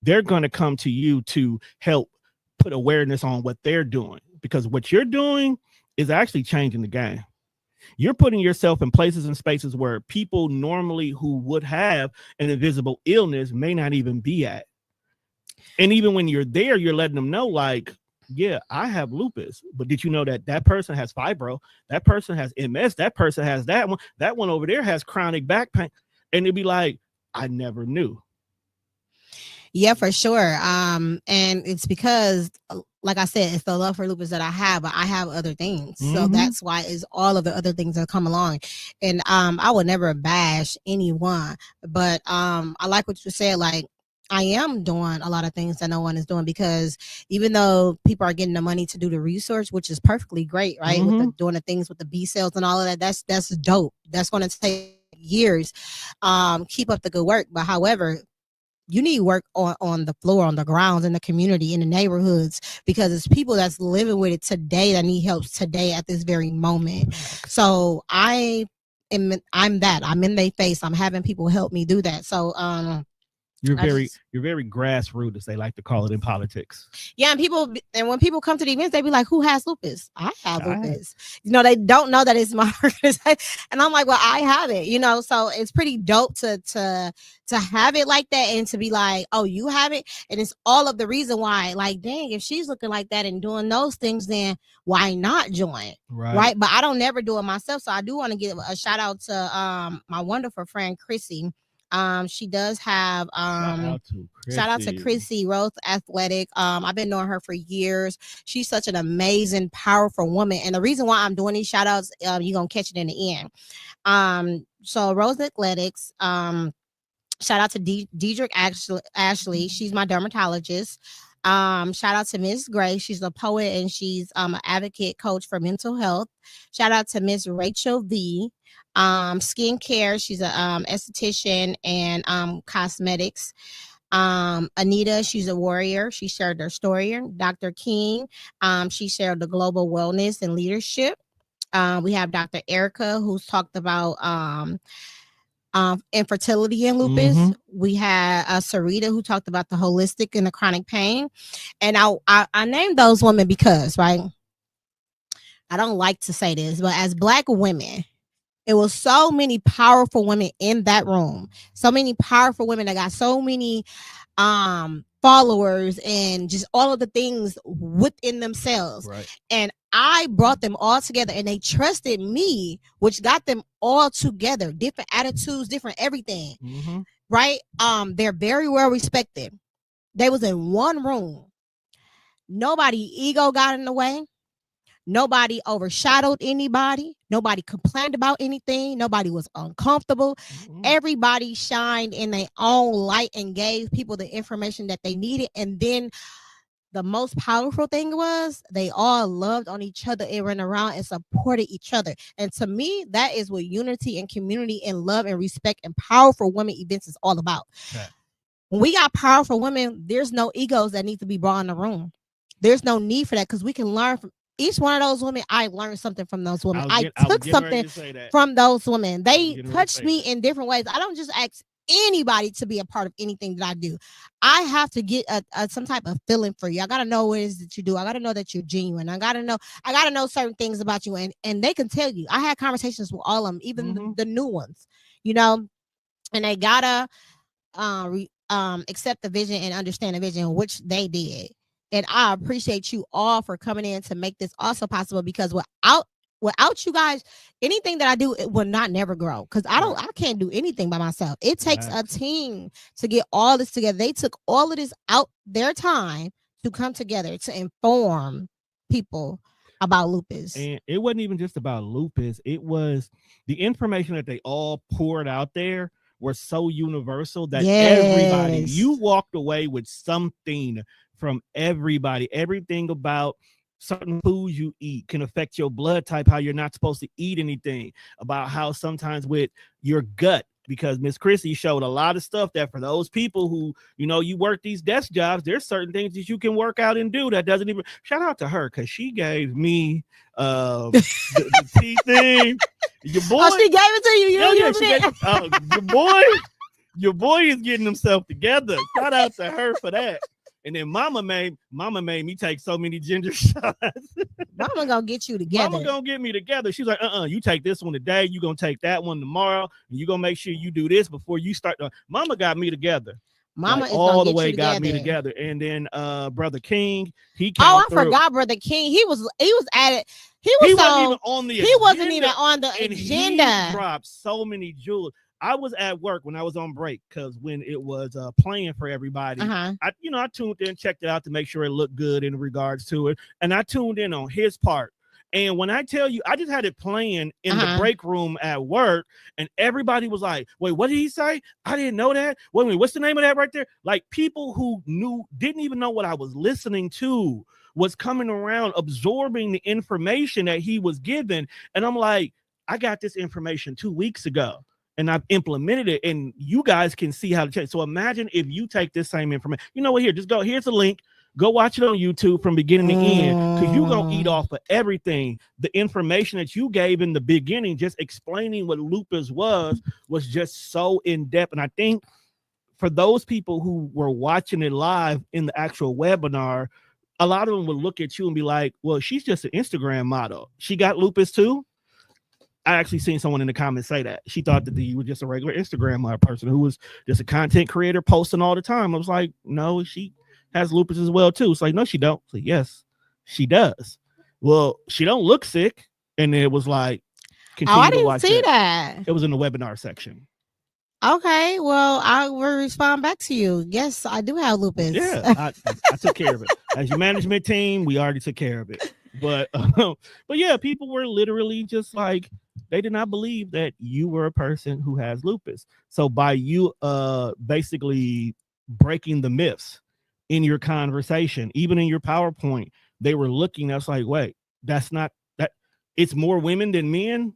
They're going to come to you to help put awareness on what they're doing, because what you're doing is actually changing the game. You're putting yourself in places and spaces where people normally who would have an invisible illness may not even be at. And even when you're there, you're letting them know, like, yeah, I have lupus, but did you know that that person has fibro? That person has MS. That person has that one. That one over there has chronic back pain. And it'd be like, I never knew. Yeah, for sure. And it's because, like I said, it's the love for lupus that I have, but I have other things. Mm-hmm. So that's why it's all of the other things that come along. And I would never bash anyone, but I like what you said. Like, I am doing a lot of things that no one is doing, because even though people are getting the money to do the research, which is perfectly great, right? With the doing the things with the B cells and all of that, that's dope. That's going to take years. Keep up the good work. But however, you need work on the floor, on the grounds, in the community, in the neighborhoods, because it's people that's living with it today that need help today at this very moment. So I'm in their face. I'm having people help me do that. So you're very grassroots, as they like to call it in politics. Yeah, and when people come to the events, they be like, "Who has lupus?" I have lupus. They don't know that it's my organization, and I'm like, "Well, I have it." So it's pretty dope to have it like that, and to be like, "Oh, you have it," and it's all of the reason why. Like, dang, if she's looking like that and doing those things, then why not join? Right? But I don't never do it myself, so I do want to give a shout out to my wonderful friend Chrissy. She does have shout out to Chrissy Rose Athletic. I've been knowing her for years. She's such an amazing, powerful woman. And the reason why I'm doing these shout outs, you're gonna catch it in the end. So Rose Athletics, shout out to Diedrich Ashley. She's my dermatologist. Shout out to Miss Gray. She's a poet and she's an advocate coach for mental health. Shout out to Miss Rachel V. Skincare. She's a esthetician and cosmetics. Anita, she's a warrior. She shared her story. Dr. King, she shared the global wellness and leadership. We have Dr. Erica, who's talked about infertility and lupus. We had Sarita, who talked about the holistic and the chronic pain. And I named those women because, right, I don't like to say this, but as Black women, it was so many powerful women in that room. So many powerful women that got so many followers and just all of the things within themselves. Right. And I brought them all together and they trusted me, which got them all together. Different attitudes, different everything. Right? They're very well respected. They was in one room. Nobody ego got in the way. Nobody overshadowed anybody. Nobody complained about anything. Nobody was uncomfortable. Everybody shined in their own light and gave people the information that they needed. And then the most powerful thing was they all loved on each other and ran around and supported each other. And to me, that is what unity and community and love and respect and powerful women events is all about. Okay. When we got powerful women, there's no egos that need to be brought in the room. There's no need for that, because we can learn from each one of those women. I learned something from those women. I took something from those women. They touched me in different ways. I don't just ask anybody to be a part of anything that I do. I have to get some type of feeling for you. I got to know what it is that you do. I got to know that you're genuine. I got to know certain things about you. And they can tell you. I had conversations with all of them, even the new ones, and they got to accept the vision and understand the vision, which they did. And I appreciate you all for coming in to make this also possible, because without you guys, anything that I do, it will not never grow, because I can't do anything by myself. It takes a team to get all this together. They took all of this out their time to come together to inform people about lupus. And it wasn't even just about lupus. It was the information that they all poured out there were so universal that everybody, you walked away with something from everybody. Everything about certain foods you eat can affect your blood type, how you're not supposed to eat anything, about how sometimes with your gut, because Miss Chrissy showed a lot of stuff that for those people who, you work these desk jobs, there's certain things that you can work out and do that doesn't even, shout out to her, because she gave me the tea thing. Your boy, she gave it to you. Your boy is getting himself together. Shout out to her for that. And then Mama made me take so many ginger shots. Mama gonna get you together. Mama gonna get me together. She's like, you take this one today. You gonna take that one tomorrow. And you gonna make sure you do this before you start. Mama got me together. Mama is all the way got me together. And then Brother King, he came I forgot Brother King. He was at it. He wasn't even on the agenda. He wasn't even on the agenda. He dropped so many jewels. I was at work when I was on break, because when it was playing for everybody, I tuned in, checked it out to make sure it looked good in regards to it. And I tuned in on his part. And when I tell you, I just had it playing in the break room at work, and everybody was like, wait, what did he say? I didn't know that. Wait, what's the name of that right there? Like, people who didn't even know what I was listening to was coming around, absorbing the information that he was given. And I'm like, I got this information 2 weeks ago, and I've implemented it, and you guys can see how to change. So imagine if you take this same information. You know what? Here, just go. Here's a link. Go watch it on YouTube from beginning to end, because you're going to eat off of everything. The information that you gave in the beginning, just explaining what lupus was just so in-depth. And I think for those people who were watching it live in the actual webinar, a lot of them would look at you and be like, well, she's just an Instagram model. She got lupus too? I actually seen someone in the comments say that. She thought that you were just a regular Instagram person who was just a content creator posting all the time. I was like, no, she has lupus as well too. It's like, no, she don't. So yes, she does. Well, she don't look sick. And it was like, I didn't see that. It was in the webinar section. Okay, well, I will respond back to you. Yes, I do have lupus. Yeah, I took care of it. As your management team, we already took care of it. But yeah, people were literally just like, they did not believe that you were a person who has lupus. So by you basically breaking the myths in your conversation, even in your PowerPoint, they were looking, that's like, wait, that's not that. It's more women than men.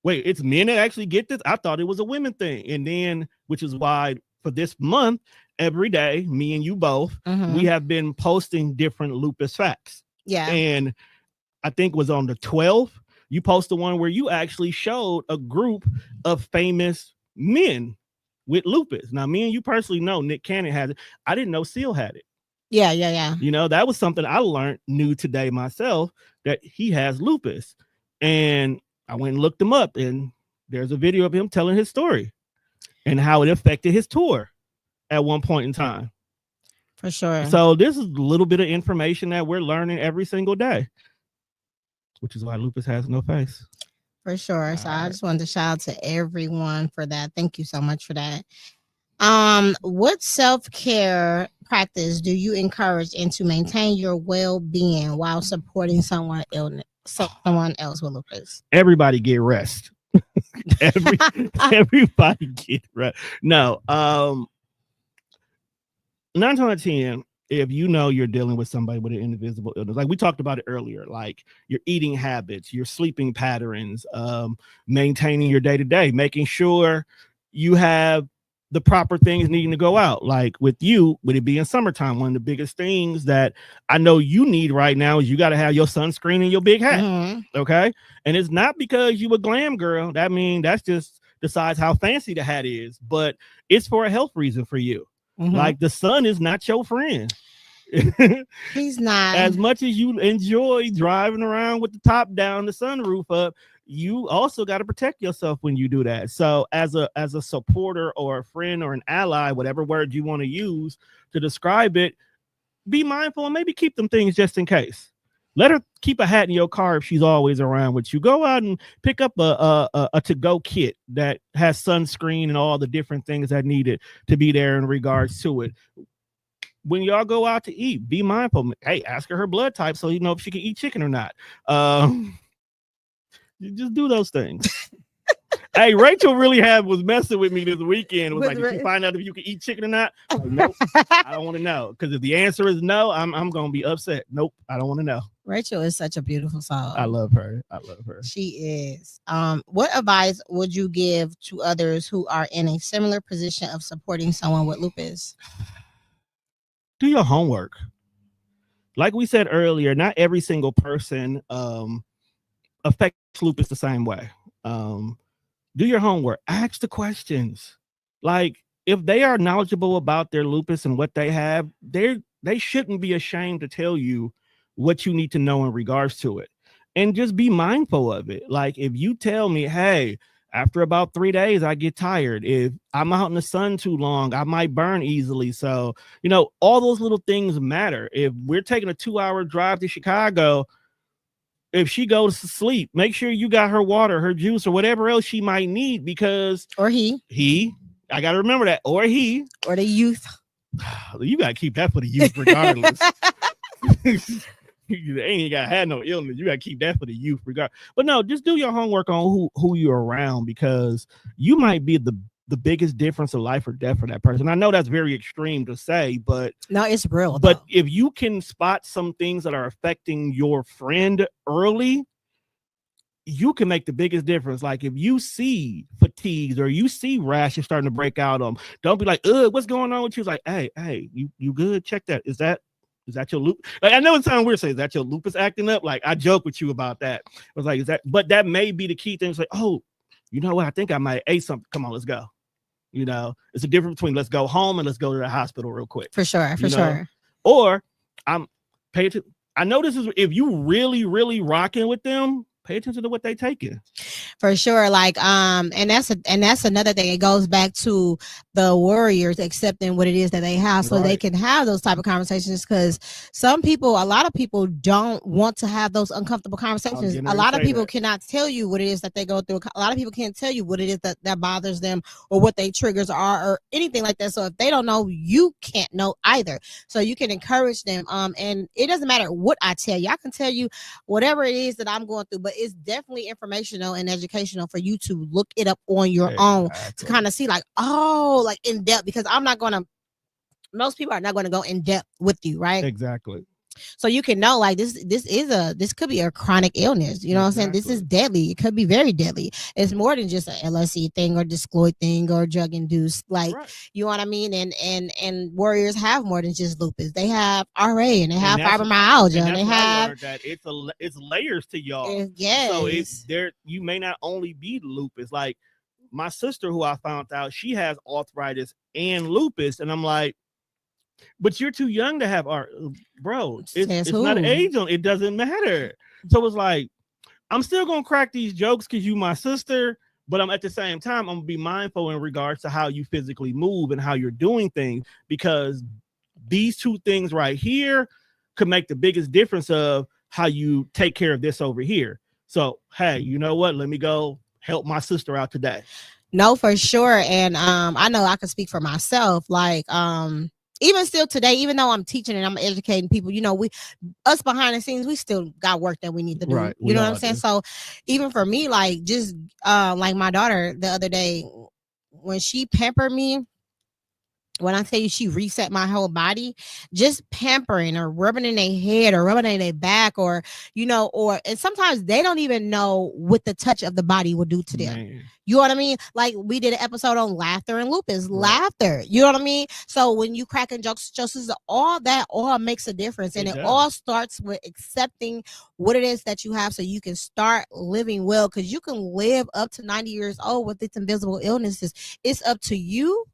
Wait, it's men that actually get this? I thought it was a women thing. And then, which is why for this month, every day, me and you both, we have been posting different lupus facts. Yeah. And I think it was on the 12th, you posted one where you actually showed a group of famous men with lupus. Now, me and you personally know Nick Cannon has it. I didn't know Seal had it. Yeah. You know, that was something I learned new today myself, that he has lupus. And I went and looked him up, and there's a video of him telling his story and how it affected his tour at one point in time. For sure. So this is a little bit of information that we're learning every single day, which is why lupus has no face. For sure. So I just wanted to shout out to everyone for that. Thank you so much for that. What self-care practice do you encourage and to maintain your well-being while supporting someone else with lupus? Everybody get rest. Everybody get rest. No, 9 times out of 10, if you know you're dealing with somebody with an invisible illness, like we talked about it earlier, like your eating habits, your sleeping patterns, maintaining your day-to-day, making sure you have the proper things needing to go out. Like with you, with it being summertime, one of the biggest things that I know you need right now is you got to have your sunscreen and your big hat. Okay. And it's not because you a glam girl. That's just decides how fancy the hat is, but it's for a health reason for you. Like the sun is not your friend. He's not. As much as you enjoy driving around with the top down, the sunroof up, you also got to protect yourself when you do that. So as a supporter or a friend or an ally, whatever word you want to use to describe it, be mindful and maybe keep them things just in case. Let her keep a hat in your car if she's always around with you. Go out and pick up a to-go kit that has sunscreen and all the different things that needed to be there in regards to it. When y'all go out to eat, be mindful. Hey, ask her blood type so you know if she can eat chicken or not. You just do those things. Hey, Rachel really was messing with me this weekend. It was like, did you find out if you can eat chicken or not? Like, nope, I don't want to know. Because if the answer is no, I'm going to be upset. Nope, I don't want to know. Rachel is such a beautiful soul. I love her. She is. What advice would you give to others who are in a similar position of supporting someone with lupus? Do your homework. Like we said earlier, not every single person affects lupus the same way. Do your homework. Ask the questions. Like, if they are knowledgeable about their lupus and what they have, they shouldn't be ashamed to tell you what you need to know in regards to it. And just be mindful of it. Like, if you tell me, hey, after about 3 days, I get tired. If I'm out in the sun too long, I might burn easily. So, all those little things matter. If we're taking a 2-hour drive to Chicago, if she goes to sleep, make sure you got her water, her juice, or whatever else she might need, because or he, I got to remember that, or he, or the youth. You got to keep that for the youth regardless. You ain't got had no illness. You got to keep that for the youth, regard. But no, just do your homework on who you're around, because you might be the biggest difference of life or death for that person. I know that's very extreme to say, but no, it's real. But though. if you can spot some things that are affecting your friend early, you can make the biggest difference. Like if you see fatigues or you see rashes starting to break out on them, don't be like, what's going on with you? It's like, hey, you good? Check that. Is that your lupus? Like, I know it sounds weird to say, is that your lupus acting up? Like I joke with you about that. I was like, is that? But that may be the key thing. It's like, oh, you know what? I think I might ate something. Come on, let's go. You know, it's a difference between let's go home and let's go to the hospital real quick. For sure. Or I'm paying attention. I know this is if you really, really rocking with them, pay attention to what they taking. For sure. Like, and that's another thing. It goes back to the warriors accepting what it is that they have, so they can have those type of conversations. Because a lot of people don't want to have those uncomfortable conversations. A lot of people cannot tell you what it is that they go through. A lot of people can't tell you what it is that bothers them or what their triggers are or anything like that. So if they don't know, you can't know either. So you can encourage them. And it doesn't matter what I tell you. I can tell you whatever it is that I'm going through, but it's definitely informational and educational for you to look it up on your own to kind of see like in depth, because most people are not going to go in depth with you, right? Exactly. So you can know like this could be a chronic illness. You know what I'm saying? This is deadly. It could be very deadly. It's more than just a LSD thing or discloid thing or drug induced. Like you know what I mean? And warriors have more than just lupus. They have RA and they have fibromyalgia. And they have that it's layers to y'all. Yes. So it's there. You may not only be lupus. Like my sister, who I found out, she has arthritis and lupus, and I'm like, but you're too young to have art, bro. It's not age on it, doesn't matter. So it's like, I'm still gonna crack these jokes because you my sister, but I'm at the same time, I'm gonna be mindful in regards to how you physically move and how you're doing things, because these two things right here could make the biggest difference of how you take care of this over here. So hey, you know what? Let me go help my sister out today. No, for sure. And I know I can speak for myself. Like even still today, even though I'm teaching and I'm educating people, you know, us behind the scenes, we still got work that we need to do. Right. You know what I'm saying? So even for me, like just like my daughter the other day, when she pampered me, when I tell you she reset my whole body, just pampering or rubbing in their head or rubbing in their back, or, you know, and sometimes they don't even know what the touch of the body will do to them. Man. You know what I mean? Like we did an episode on laughter and lupus, laughter. You know what I mean? So when you cracking jokes, all that all makes a difference. And it all starts with accepting what it is that you have, so you can start living well, because you can live up to 90 years old with its invisible illnesses. It's up to you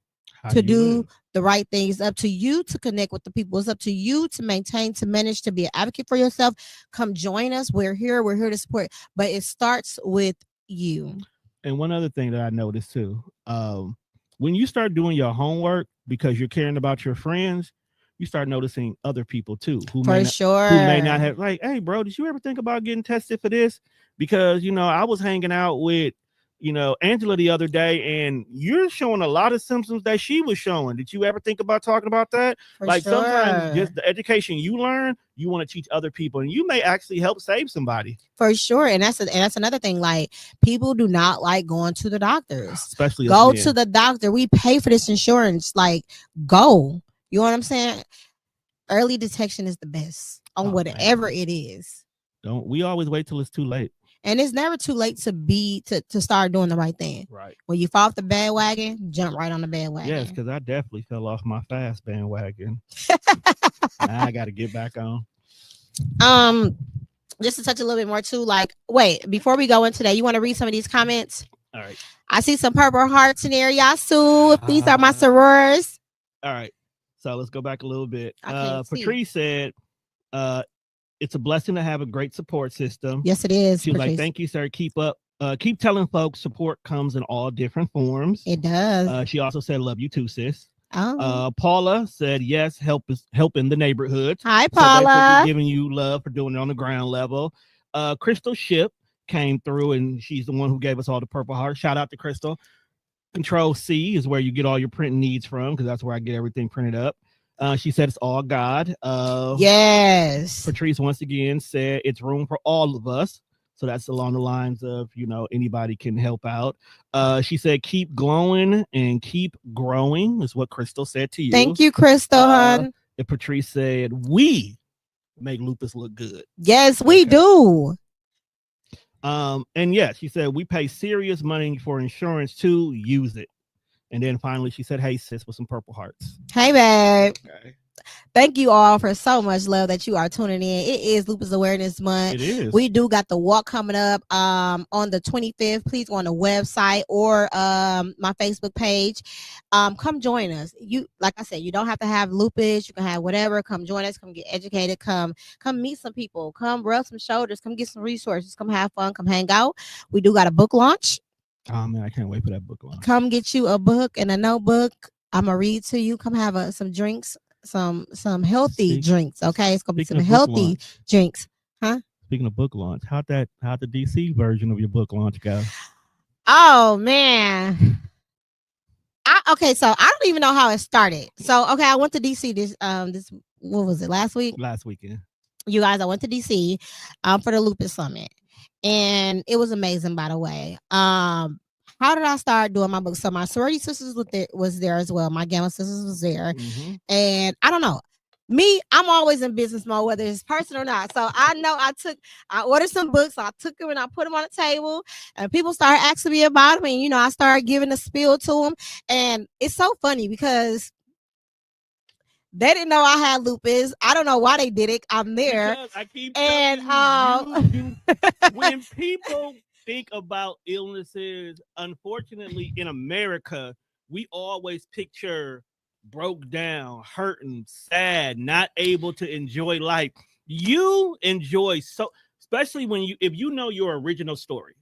to do the right thing. It's up to you to connect with the people. It's up to you to maintain, to manage, to be an advocate for yourself. Come join us. We're here to support, but it starts with you. And one other thing that I noticed too, when you start doing your homework because you're caring about your friends, you start noticing other people too who may not have, like, hey bro, did you ever think about getting tested for this? Because, you know, I was hanging out with, you know, Angela the other day, and you're showing a lot of symptoms that she was showing. Did you ever think about talking about that? Sometimes just the education you learn, you want to teach other people, and you may actually help save somebody. For sure. And that's another thing. Like, people do not like going to the doctors. Especially go to the doctor. We pay for this insurance. Like, go. You know what I'm saying? Early detection is the best on whatever it is. We always wait till it's too late. And it's never too late to start doing the right thing. Right. When you fall off the bandwagon, jump right on the bandwagon. Yes, because I definitely fell off my fast bandwagon. Now I got to get back on. Just to touch a little bit more too. Like, wait, before we go in today, you want to read some of these comments? All right. I see some purple hearts in there, Yasu. If these are my sorors. All right. So let's go back a little bit. Patrice said, it's a blessing to have a great support system. Yes, it is. She's like, thank you, sir. Keep up. Keep telling folks support comes in all different forms. It does. She also said, love you too, sis. Oh. Paula said, yes, help in the neighborhood. Hi, Paula. So giving you love for doing it on the ground level. Crystal Ship came through, and she's the one who gave us all the purple hearts. Shout out to Crystal. Control C is where you get all your printing needs from, because that's where I get everything printed up. She said it's all God. Yes. Patrice once again said it's room for all of us. So that's along the lines of, anybody can help out. She said, keep glowing and keep growing is what Crystal said to you. Thank you, Crystal, hon. And Patrice said, we make lupus look good. Yes, we do. And yes, she said, we pay serious money for insurance to use it. And then finally she said, hey, sis, with some purple hearts. Hey, babe. Okay. Thank you all for so much love that you are tuning in. It is Lupus Awareness Month. It is. We do got the walk coming up on the 25th. Please go on the website or my Facebook page. Come join us. You, like I said, you don't have to have lupus. You can have whatever. Come join us. Come get educated. Come meet some people. Come rub some shoulders. Come get some resources. Come have fun. Come hang out. We do got a book launch. Oh man, I can't wait for that book launch. Come get you a book and a notebook. I'm gonna read to you. Come have some drinks. Some healthy drinks. Okay, it's gonna be some healthy drinks. Huh? Speaking of book launch, how'd the DC version of your book launch go? Oh man. Okay, so I don't even know how it started. So okay, I went to DC this what was it, last week? Last weekend. You guys, I went to DC for the Lupus Summit. And it was amazing, by the way. How did I start doing my book? So my sorority sisters was there as well. My Gamma sisters was there. Mm-hmm. And I don't know. Me, I'm always in business mode, whether it's personal or not. So I know I ordered some books. I took them and I put them on the table. And people started asking me about them. And, I started giving a spiel to them. And it's so funny because they didn't know I had lupus. I don't know why they did it. I'm there. Because I keep telling you, when people think about illnesses, unfortunately in America, we always picture broke down, hurting, sad, not able to enjoy life. You enjoy especially if you know your original story.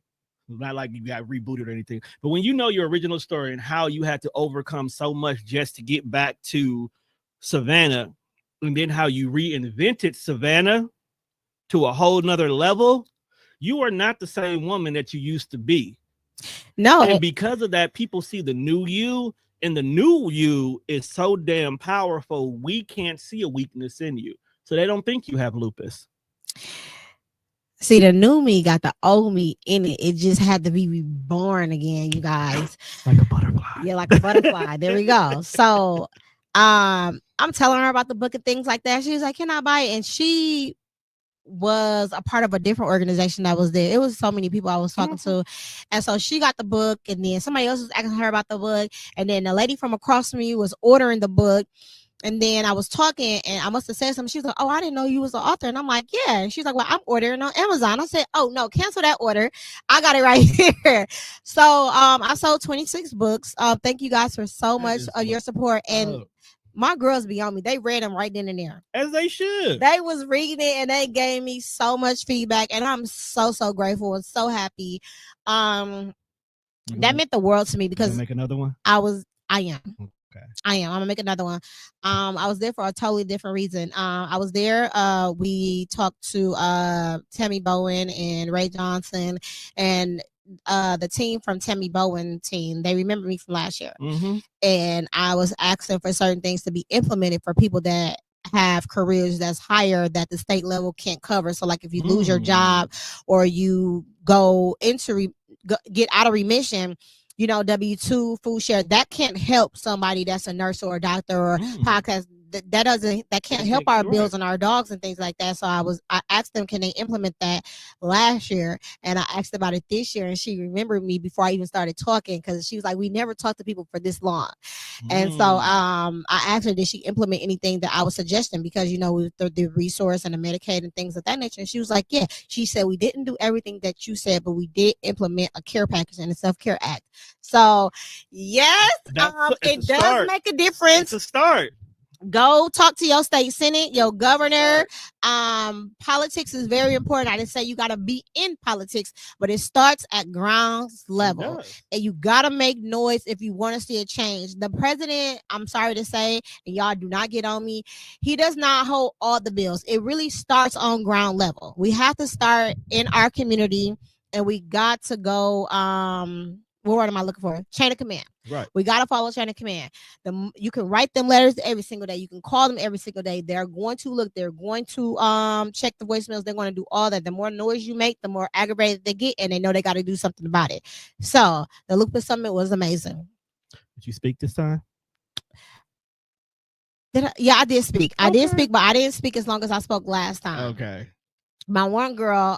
Not like you got rebooted or anything, but when you know your original story and how you had to overcome so much just to get back to Savannah, and then how you reinvented Savannah to a whole nother level, you are not the same woman that you used to be. No. And because of that, people see the new you, and the new you is so damn powerful, we can't see a weakness in you. So they don't think you have lupus. See, the new me got the old me in it. It just had to be reborn again, you guys. Like a butterfly. Yeah, like a butterfly. There we go. So I'm telling her about the book and things like that. She was like, can I buy it? And she was a part of a different organization that was there. It was so many people I was talking to. And so she got the book, and then somebody else was asking her about the book. And then the lady from across from me was ordering the book. And then I was talking, and I must have said something. She was like, oh, I didn't know you was the author. And I'm like, yeah. And she's like, well, I'm ordering on Amazon. I said, oh, no, cancel that order. I got it right here. So I sold 26 books. Thank you guys for so much of your support. And my girls be on me. They read them right then and there. As they should. They was reading it, and they gave me so much feedback. And I'm so, so grateful and so happy. That meant the world to me because make another one. I am. Okay. I am. I'm gonna make another one. I was there for a totally different reason. I was there. We talked to Tammy Bowen and Ray Johnson and the team from Tammy Bowen team. They remember me from last year. Mm-hmm. And I was asking for certain things to be implemented for people that have careers that's higher that the state level can't cover. So like if you lose your job or you go into get out of remission, W-2 food share, that can't help somebody that's a nurse or a doctor or podcast. That can't help our bills and our dogs and things like that. So I asked them, can they implement that last year? And I asked about it this year, and she remembered me before I even started talking, because she was like, we never talked to people for this long. And so I asked her, did she implement anything that I was suggesting? Because, the resource and the Medicaid and things of that nature. And she was like, yeah. She said, we didn't do everything that you said, but we did implement a care package and a self-care act. So yes, it does make a difference. It's a start. Go talk to your state senate, your governor. Politics is very important. I didn't say you got to be in politics, but it starts at ground level. And you got to make noise if you want to see a change. The president, I'm sorry to say, and y'all do not get on me, he does not hold all the bills. It really starts on ground level. We have to start in our community, and we got to go what word am I looking for? Chain of command. Right. We got to follow chain of command. You can write them letters every single day. You can call them every single day. They're going to look. They're going to check the voicemails. They're going to do all that. The more noise you make, the more aggravated they get, and they know they got to do something about it. So the Lupus Summit was amazing. Did you speak this time? Yeah, I did speak. I did Okay. speak, but I didn't speak as long as I spoke last time. Okay. My one girl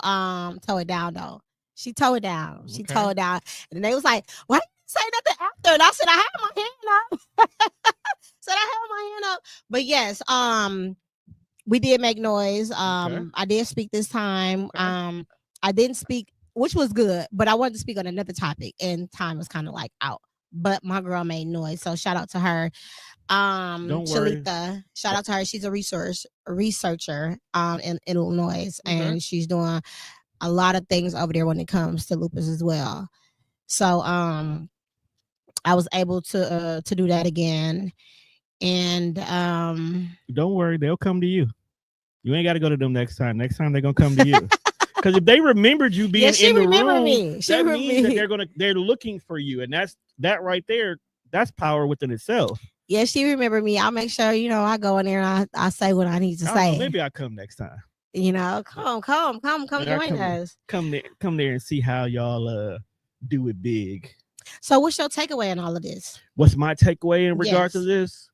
towed it down though. She towed it down. She Okay. towed it down. And they was like, why didn't you say nothing after? And I said, I had my hand up. Said I had my hand up. But yes, we did make noise. I did speak this time. Okay. I didn't speak, which was good, but I wanted to speak on another topic and time was kind of like out. But my girl made noise. So shout out to her. Don't worry. Shalita, shout out to her. She's a researcher in Illinois, and she's doing a lot of things over there when it comes to lupus as well. So I was able to do that again. And don't worry, they'll come to you. You ain't got to go to them next time. Next time they're gonna come to you. Because if they remembered you being in the room, that means that they're looking for you, and that right there. That's power within itself. Yeah, she remembered me. I'll make sure, I go in there and I say what I need to say. Maybe I'll come next time. Come join us. Come there and see how y'all do it big. So what's your takeaway in all of this? What's my takeaway in regard to this?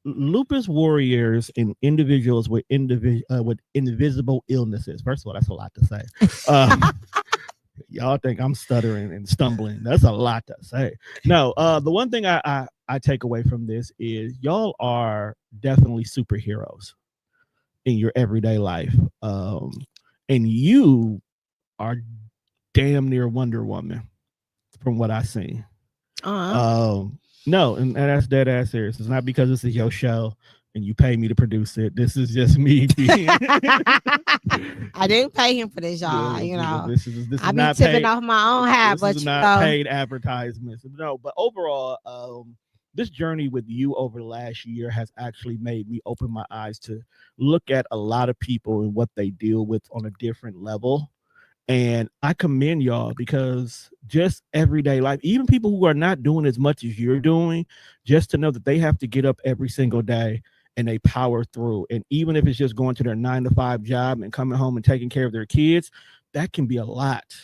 Lupus warriors and individuals with invisible illnesses. First of all, that's a lot to say. Y'all think I'm stuttering and stumbling. That's a lot to say. No, the one thing I take away from this is y'all are definitely superheroes in your everyday life. And you are damn near Wonder Woman from what I've seen. No, and that's dead ass serious. It's not because this is your show and you pay me to produce it. This is just me being I didn't pay him for this, y'all. This is I be not tipping paid off my own hat, but this is not paid advertisements. No, but overall, this journey with you over the last year has actually made me open my eyes to look at a lot of people and what they deal with on a different level. And I commend y'all because just everyday life, even people who are not doing as much as you're doing, just to know that they have to get up every single day and they power through. And even if it's just going to their 9-to-5 job and coming home and taking care of their kids, that can be a lot.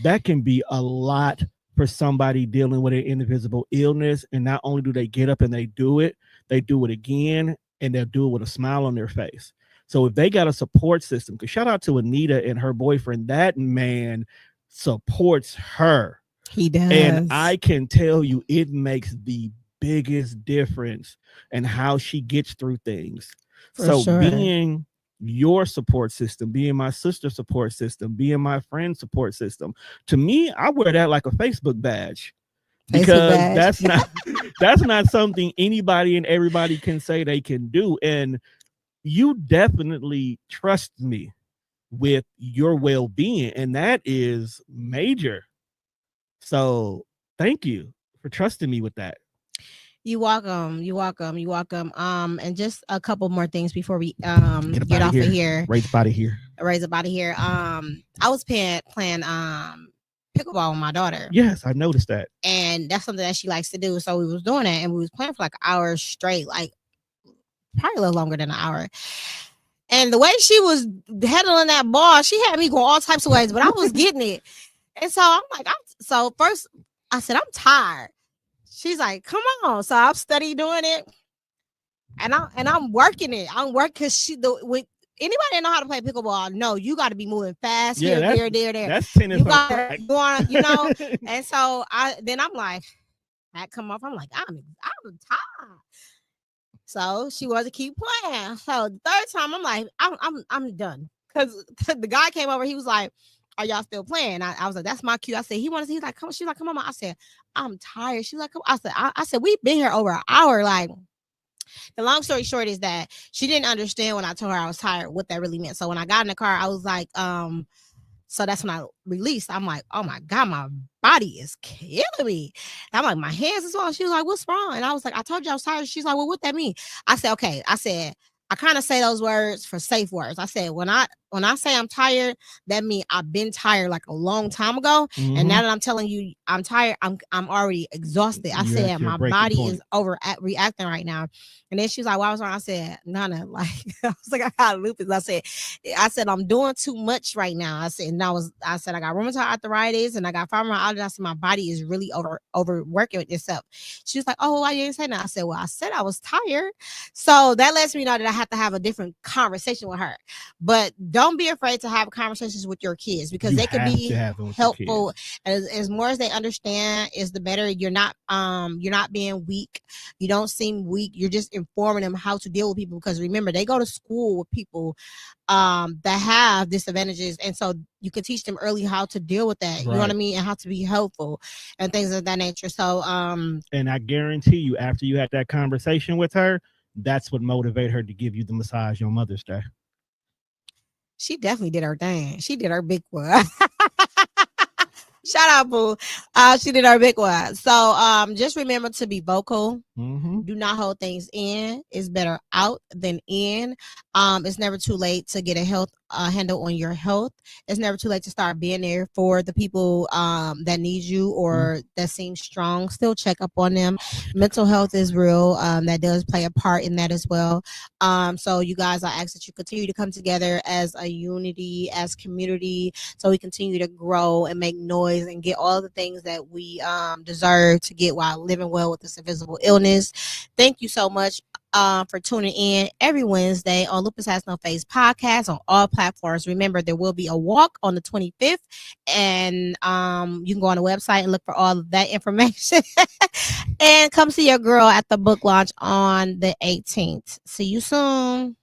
That can be a lot for somebody dealing with an invisible illness. And not only do they get up and they do it again, and they'll do it with a smile on their face. So if they got a support system, because shout out to Anita and her boyfriend, that man supports her. He does. And I can tell you it makes the biggest difference in how she gets through things. Being your support system, being my sister's support system, being my friend's support system, to me, I wear that like a Facebook badge. Because that's not something anybody and everybody can say they can do. And you definitely trust me with your well-being, and that is major. So thank you for trusting me with that. You're welcome. And just a couple more things before we get off of here. Raise up out of here. I was playing pickleball with my daughter. Yes, I noticed that. And that's something that she likes to do. So we was doing that and we was playing for like hours straight, like probably a little longer than an hour. And the way she was handling that ball, she had me going all types of ways, but I was getting it. And so I'm like, so first I said, I'm tired. She's like, come on. So I'm steady doing it. And I'm working it. I'm working because with anybody that know how to play pickleball, no, you got to be moving fast there. That's tennis. And so I'm like, that come off. I'm like, I'm tired. So she was to keep playing. So the third time, I'm like, I'm done. Because the guy came over, he was like, are y'all still playing? I was like, that's my cue. I said, he's like, come. She's like, come on. I said, I'm tired. She's like, come. I said, we've been here over an hour. Like, the long story short is that she didn't understand when I told her I was tired, what that really meant. So when I got in the car, I was like, so that's when I released. I'm like, oh my God, my body is killing me. And I'm like, my hands as well. She was like, what's wrong? And I was like, I told you I was tired. She's like, well, what that mean? I said, okay. I said, I kind of say those words for safe words. I said when I say I'm tired, that means I've been tired like a long time ago. And now that I'm telling you I'm tired, I'm already exhausted. I You're at said your my breaking body point. is reacting right now. And then she was like, "Why was wrong?" I said, "Nana, like I was like, I got lupus." I said I'm doing too much right now. I said, I said I got rheumatoid arthritis and I got fibromyalgia. I said my body is really overworking with itself. She was like, "Oh, why you didn't say that?" I said, "Well, I said I was tired." So that lets me know that I have to have a different conversation with her. But don't be afraid to have conversations with your kids because they can be helpful. As more as they understand, is the better. You're not being weak. You don't seem weak. You're just informing them how to deal with people because remember they go to school with people that have disadvantages, and so you can teach them early how to deal with that. You know what I mean, and how to be helpful and things of that nature. So and I guarantee you, after you had that conversation with her, that's what motivated her to give you the massage on Mother's Day. She definitely did her thing. She did her big one. Shout out, boo. She did her big one. So just remember to be vocal. Do not hold things in. It's better out than in. It's never too late to get a handle on your health. It's never too late to start being there for the people that need you or that seem strong. Still check up on them. Mental health is real. That does play a part in that as well. So you guys, I ask that you continue to come together as a unity, as community, so we continue to grow and make noise and get all the things that we deserve to get while living well with this invisible illness. Thank you so much for tuning in every Wednesday on Lupus Has No Face podcast on all platforms. Remember, there will be a walk on the 25th, and you can go on the website and look for all of that information. And come see your girl at the book launch on the 18th. See you soon.